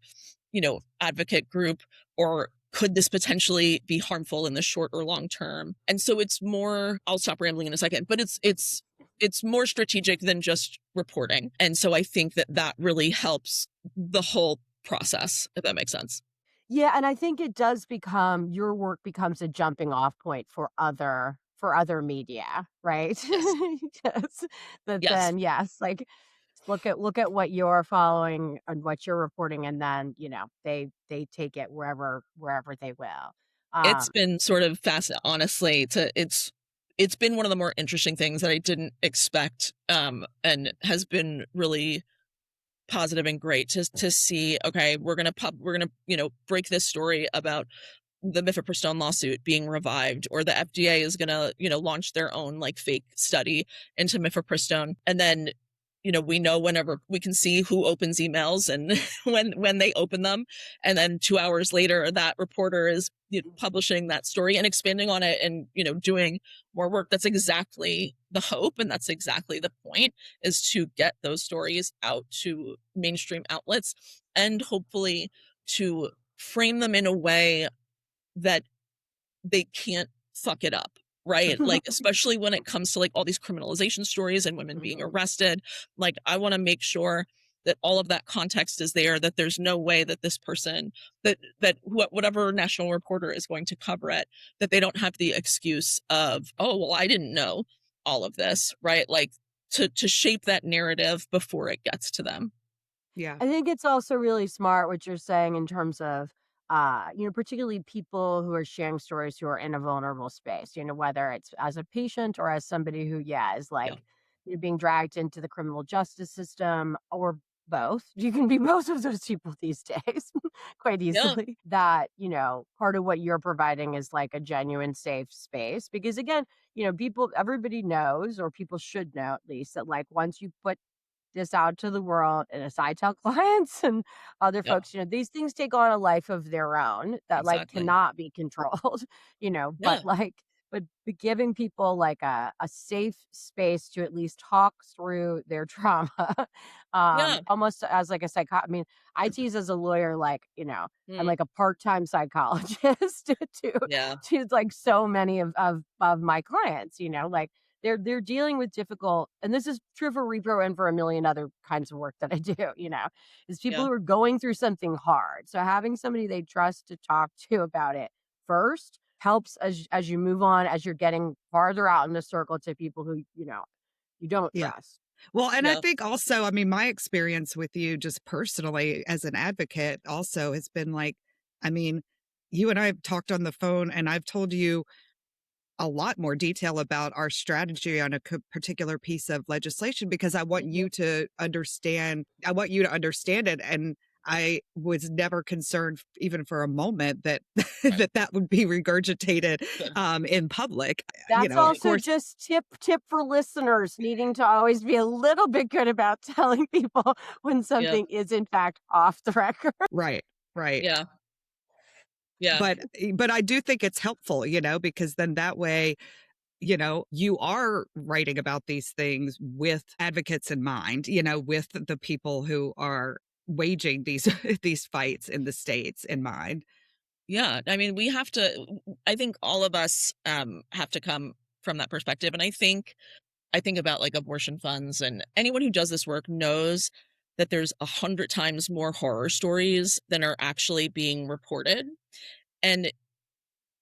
advocate group, or could this potentially be harmful in the short or long term? And so it's more, I'll stop rambling in a second, but it's more strategic than just reporting. And so I think that really helps the whole process, if that makes sense. Yeah, and I think it does become your work becomes a jumping off point for other media, right? Yes. Yes. But Yes. then yes, like look at what you're following and what you're reporting, and then, they take it wherever they will. It's Um, been sort of fast, honestly, it's been one of the more interesting things that I didn't expect, and has been really positive and great to see, okay, we're gonna break this story about the mifepristone lawsuit being revived, or the FDA is going to, launch their own like fake study into mifepristone. And then, we know whenever we can see who opens emails and when they open them. And then 2 hours later, that reporter is publishing that story and expanding on it and, doing more work. That's exactly the hope. And that's exactly the point, is to get those stories out to mainstream outlets and hopefully to frame them in a way that they can't fuck it up, right? Like, especially when it comes to like all these criminalization stories and women being arrested. Like, I want to make sure that all of that context is there, that there's no way that this person, whatever national reporter is going to cover it, that they don't have the excuse of, oh, well, I didn't know all of this, right? Like, to shape that narrative before it gets to them. Yeah. I think it's also really smart what you're saying in terms of, particularly people who are sharing stories who are in a vulnerable space, whether it's as a patient or as somebody who, is Yeah. like, being dragged into the criminal justice system or both. You can be both of those people these days quite Yeah. easily. That, part of what you're providing is like a genuine safe space. Because again, everybody knows, or people should know at least, that like once you put this out to the world, and as I tell clients and other Yep. folks, these things take on a life of their own that like Exactly. cannot be controlled, Yeah. but giving people like a safe space to at least talk through their trauma, Yeah. almost as like a I mean, I tease as a lawyer, like, I'm Mm. like a part-time psychologist to Yeah. like so many of my clients, like they're dealing with difficult, and this is true for repro and for a million other kinds of work that I do, is people Yeah. who are going through something hard. So having somebody they trust to talk to about it first helps as you move on, as you're getting farther out in the circle to people who, you don't Yeah. trust. Well, and I Yeah. think also, I mean, my experience with you just personally as an advocate also has been like, I mean, you and I have talked on the phone and I've told you a lot more detail about our strategy on a particular piece of legislation because I want Mhm. you to understand. I want you to understand it. And I was never concerned, even for a moment, that Right. that would be regurgitated Good. In public. That's Of also course, just tip for listeners needing to always be a little bit good about telling people when Yep. something is in fact off the record. right, right. Yeah. Yeah. But I do think it's helpful, because then that way, you are writing about these things with advocates in mind, with the people who are waging these these fights in the states in mind. Yeah. I mean, I think all of us have to come from that perspective. And I think about like abortion funds, and anyone who does this work knows that there's 100 times more horror stories than are actually being reported. And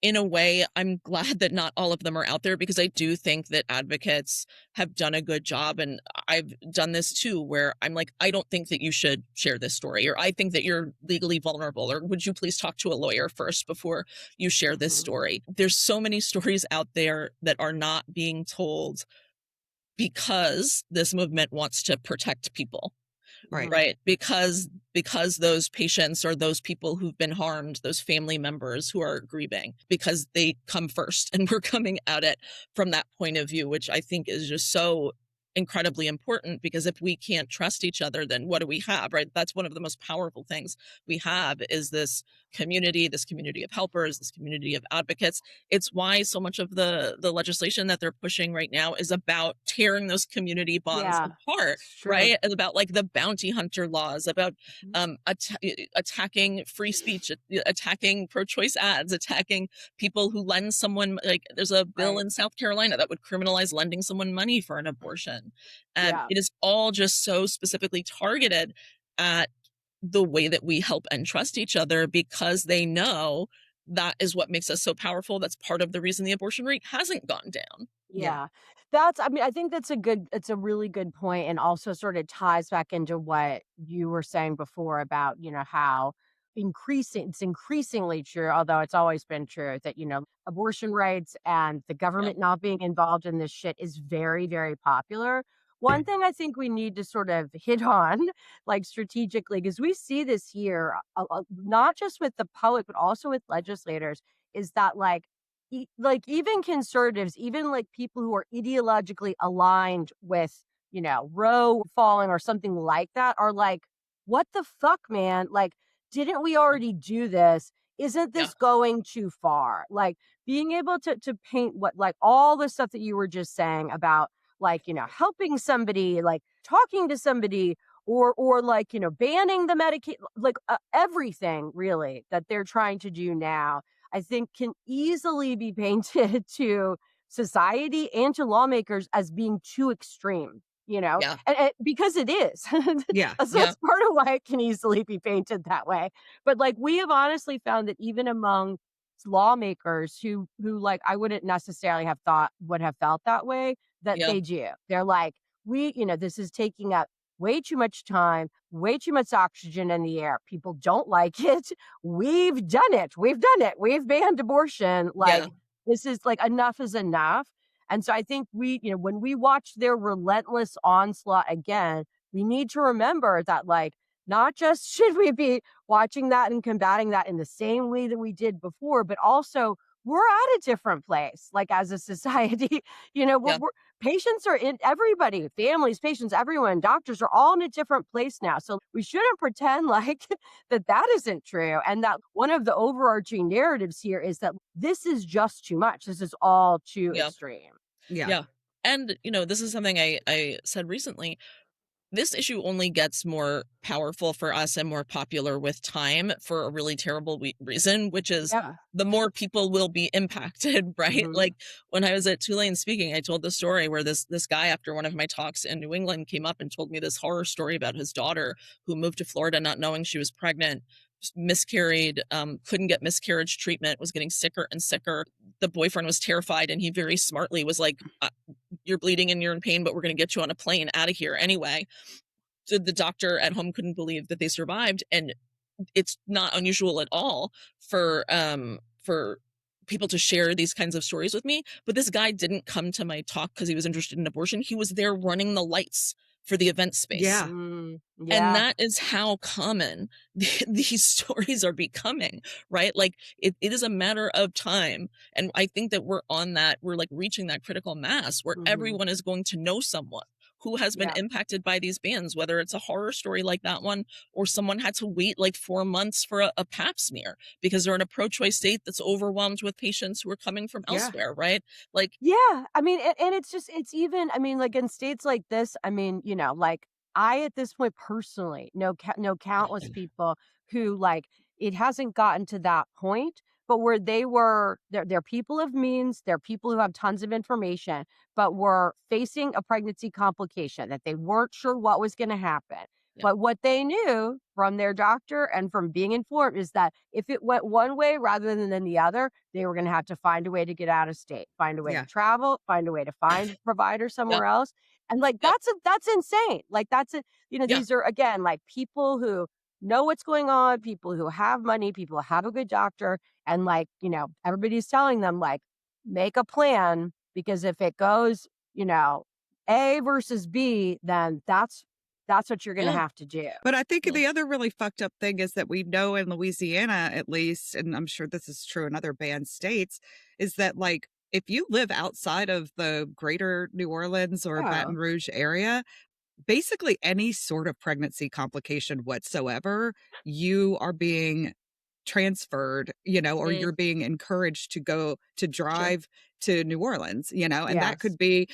in a way, I'm glad that not all of them are out there, because I do think that advocates have done a good job. And I've done this too, where I'm like, I don't think that you should share this story, or I think that you're legally vulnerable, or would you please talk to a lawyer first before you share this Mhm. story? There's so many stories out there that are not being told because this movement wants to protect people. Right. Right. Because those patients or those people who've been harmed, those family members who are grieving, because they come first, and we're coming at it from that point of view, which I think is just so incredibly important. Because if we can't trust each other, then what do we have? Right. That's one of the most powerful things we have, is this community of helpers, this community of advocates. It's why so much of the legislation that they're pushing right now is about tearing those community bonds Yeah, apart, it's true. right? And about like the bounty hunter laws, about Mhm. attacking free speech, attacking pro-choice ads, attacking people who lend someone, like there's a bill Right. in South Carolina that would criminalize lending someone money for an abortion. And Yeah. it is all just so specifically targeted at the way that we help and trust each other, because they know that is what makes us so powerful. That's part of the reason the abortion rate hasn't gone down. Yeah. Yeah. I mean, I think it's a really good point, and also sort of ties back into what you were saying before about, how it's increasingly true, although it's always been true, that, abortion rights and the Yeah. government not being involved in this shit is very, very popular one thing I think we need to sort of hit on, like strategically, because we see this here, not just with the public, but also with legislators, is that like, like even conservatives, even like people who are ideologically aligned with, Roe falling or something like that, are like, what the fuck, man? Like, didn't we already do this? Isn't Yeah. this going too far? Like being able to paint what like all the stuff that you were just saying about like, helping somebody, like talking to somebody or like, banning the medication, like everything really that they're trying to do now, I think can easily be painted to society and to lawmakers as being too extreme. Yeah. And because it is. Yeah. So Yeah. that's part of why it can easily be painted that way. But like we have honestly found that even among lawmakers who like I wouldn't necessarily have thought would have felt that way, that Yeah. they do. They're like, this is taking up way too much time, way too much oxygen in the air. People don't like it. We've done it. We've done it. We've banned abortion. Yeah. Like, this is like enough is enough. And so I think when we watch their relentless onslaught again, we need to remember that, like, not just should we be watching that and combating that in the same way that we did before, but also we're at a different place, like as a society. Yeah. Patients are in everybody, families, patients, everyone, doctors are all in a different place now. So we shouldn't pretend like that isn't true. And that one of the overarching narratives here is that this is just too much. This is all too Yeah. extreme. Yeah. Yeah. And, this is something I said recently. This issue only gets more powerful for us and more popular with time for a really terrible reason, which is Yeah. the more people will be impacted, right? Mhm. Like when I was at Tulane speaking, I told the story where this guy after one of my talks in New England came up and told me this horror story about his daughter who moved to Florida not knowing she was pregnant, miscarried, couldn't get miscarriage treatment, was getting sicker and sicker. The boyfriend was terrified and he very smartly was like, you're bleeding and you're in pain, but we're going to get you on a plane out of here anyway. So the doctor at home couldn't believe that they survived. And it's not unusual at all for people to share these kinds of stories with me. But this guy didn't come to my talk because he was interested in abortion. He was there running the lights for the event space. Yeah. Mm, And yeah. that is how common these stories are becoming, right? Like it is a matter of time. And I think that we're like reaching that critical mass where Mhm. everyone is going to know someone who has been Yeah. impacted by these bans, whether it's a horror story like that one, or someone had to wait like 4 months for a pap smear because they're in a pro-choice state that's overwhelmed with patients who are coming from Yeah. elsewhere, right? Like, Yeah, I mean, and it's even, I mean, like in states like this, I mean, like I at this point personally know countless people who like it hasn't gotten to that point, but where they're people of means, they're people who have tons of information, but were facing a pregnancy complication that they weren't sure what was going to happen. yeah, But what they knew from their doctor and from being informed is that if it went one way rather than the other, they were going to have to find a way to get out of state, find a way to Yeah. travel, find a way to find a provider yep, somewhere else. And like yep, that's insane. Like that's it. yeah, These are again like people who know what's going on, people who have money, people who have a good doctor, and like, everybody's telling them like make a plan because if it goes, A versus B, then that's what you're going to yeah, have to do. But I think yeah, the other really fucked up thing is that we know in Louisiana, at least, and I'm sure this is true in other banned states, is that like if you live outside of the greater New Orleans or Baton Oh, Rouge area, basically any sort of pregnancy complication whatsoever, you are being transferred, or mm, you're being encouraged to go to sure, drive to New Orleans, and that yes. could be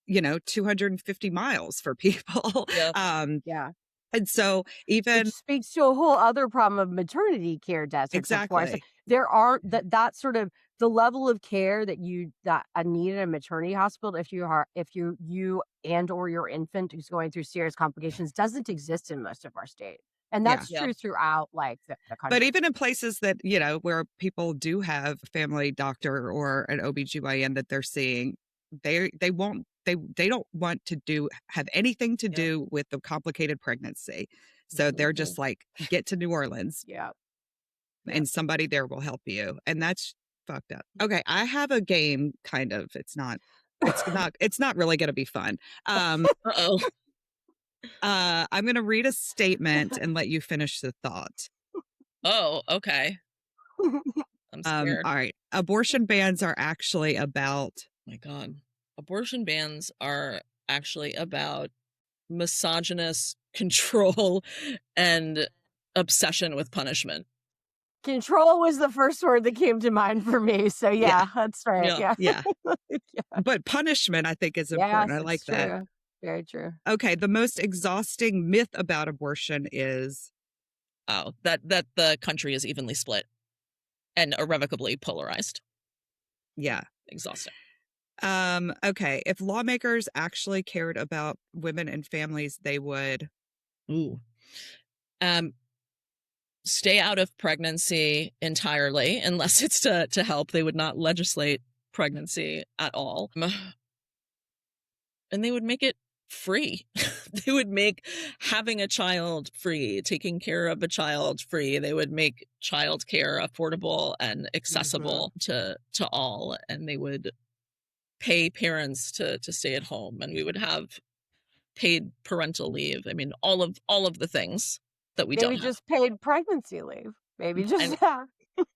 250 miles for people. yeah, Yeah. And so Which even speaks to a whole other problem of maternity care deserts, of course. exactly. There aren't that sort of the level of care that I need in a maternity hospital if you and or your infant who's going through serious complications doesn't exist in most of our state. And Yeah. that's yeah, true throughout like the But country. even in places that, where people do have a family doctor or an OBGYN that they're seeing, they don't want to have anything to yeah, do with the complicated pregnancy. So they're Mhm. just like, get to New Orleans Yeah. Yeah. and somebody there will help you. And that's fucked up. Okay, I have a game kind of. It's not It's not really going to be fun. Uh-oh. I'm going to read a statement and let you finish the thought. Oh, okay. I'm scared. All right. Abortion bans are actually about. My God. Abortion bans are actually about misogynist control and obsession with punishment. Control was the first word that came to mind for me. So Yeah. that's right. Yeah. Yeah. Yeah. But punishment, I think, is important. Yes, I like it's that. true. Very true. Okay. The most exhausting myth about abortion is. Oh, that the country is evenly split and irrevocably polarized. Yeah. Exhausting. Okay. If lawmakers actually cared about women and families, they would. Ooh. Stay out of pregnancy entirely, unless it's to help. They would not legislate pregnancy at all. And they would make it free. They would make having a child free, taking care of a child free. They would make childcare affordable and accessible to all. And they would pay parents to stay at home, and we would have paid parental leave. I mean, all of the things that we Maybe don't just paid pregnancy leave. Maybe just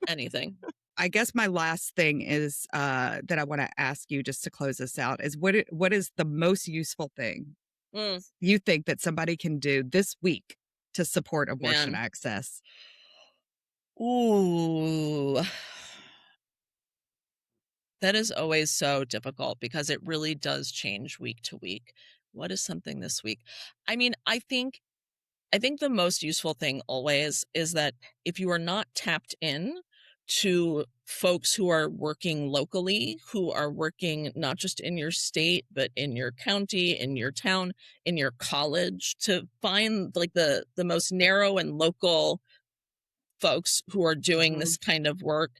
anything. I guess my last thing is that I want to ask you, just to close this out, is what is the most useful thing you think that somebody can do this week to support abortion access? Ooh. That is always so difficult because it really does change week to week. What is something this week? I mean, I think the most useful thing always is that if you are not tapped in to folks who are working locally, who are working not just in your state, but in your county, in your town, in your college, to find like the most narrow and local folks who are doing this kind of work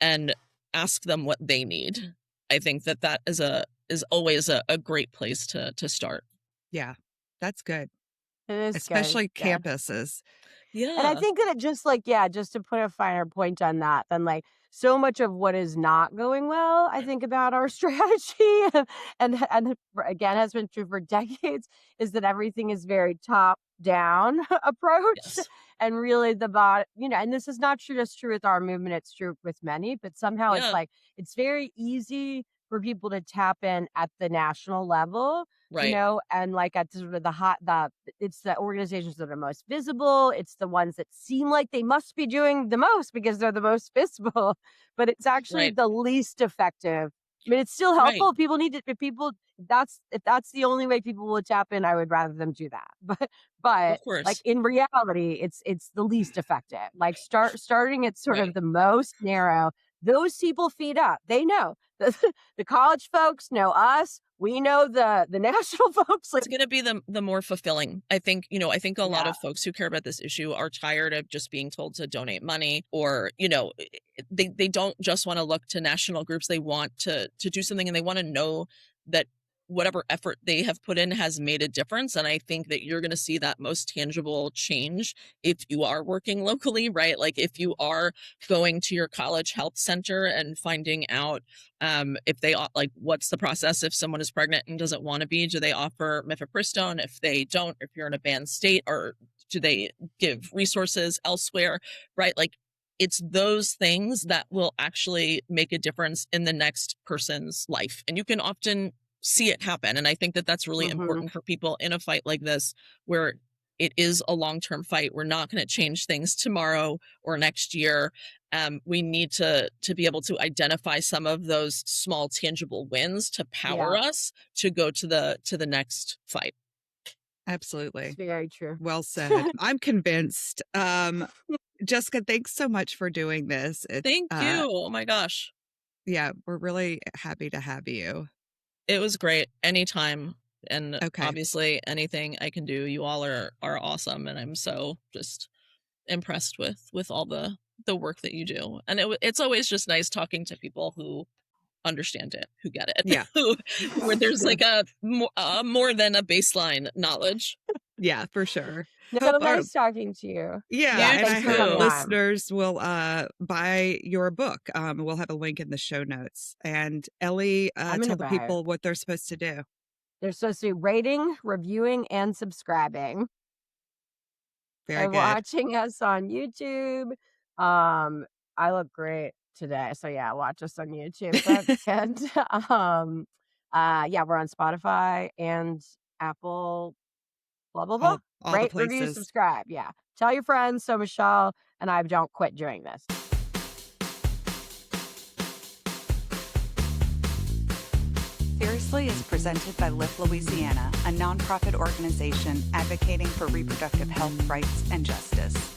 and ask them what they need. I think that is always a great place to start. Yeah, that's good. It is especially good. Yeah. campuses. Yeah. And I think that it just just to put a finer point on that, then so much of what is not going well, I think about our strategy and again has been true for decades, is that everything is very top down approach. Yes. And really the bot, and this is not just true with our movement, it's true with many, but somehow it's it's very easy for people to tap in at the national level. Right. And at sort of it's the organizations that are most visible. It's the ones that seem like they must be doing the most because they're the most visible, but it's actually the least effective. I mean, it's still helpful. People need to, if that's the only way people will tap in, I would rather them do that. But of course, in reality, it's the least effective. Starting at sort of the most narrow. Those people feed up. They know the college folks know us. We know the national folks. It's going to be the more fulfilling. I think, a lot of folks who care about this issue are tired of just being told to donate money, or, they don't just want to look to national groups. They want to do something, and they want to know that whatever effort they have put in has made a difference. And I think that you're going to see that most tangible change if you are working locally, right? Like if you are going to your college health center and finding out if they what's the process if someone is pregnant and doesn't want to be. Do they offer mifepristone? If they don't, if you're in a banned state, or do they give resources elsewhere, right? Like it's those things that will actually make a difference in the next person's life. And you can often see it happen. And I think that that's really important for people in a fight like this, where it is a long-term fight. We're not going to change things tomorrow or next year. We need to be able to identify some of those small tangible wins to power us to go to the next fight. Absolutely. It's very true. Well said. I'm convinced. Jessica, thanks so much for doing this. Thank you. Oh my gosh. Yeah, we're really happy to have you. It was great. Anytime. And obviously anything I can do. You all are awesome. And I'm so just impressed with all the work that you do. And it's always just nice talking to people who understand it, who get it. Yeah. Where there's like a more than a baseline knowledge. Yeah, for sure. hope our nice talking to you. yeah, and I thanks for hope coming on. listeners will buy your book. We'll have a link in the show notes. And Ellie, I'm tell gonna the buy it. people what they're supposed to do. They're supposed to be rating, reviewing, and subscribing. Very And good. watching us on YouTube. I look great today. So yeah, watch us on YouTube. And yeah, we're on Spotify and Apple, blah, blah, blah. All the Rate, review, places. subscribe. Yeah. Tell your friends so Michelle and I don't quit doing this. Seriously is presented by Lift Louisiana, a nonprofit organization advocating for reproductive health rights and justice.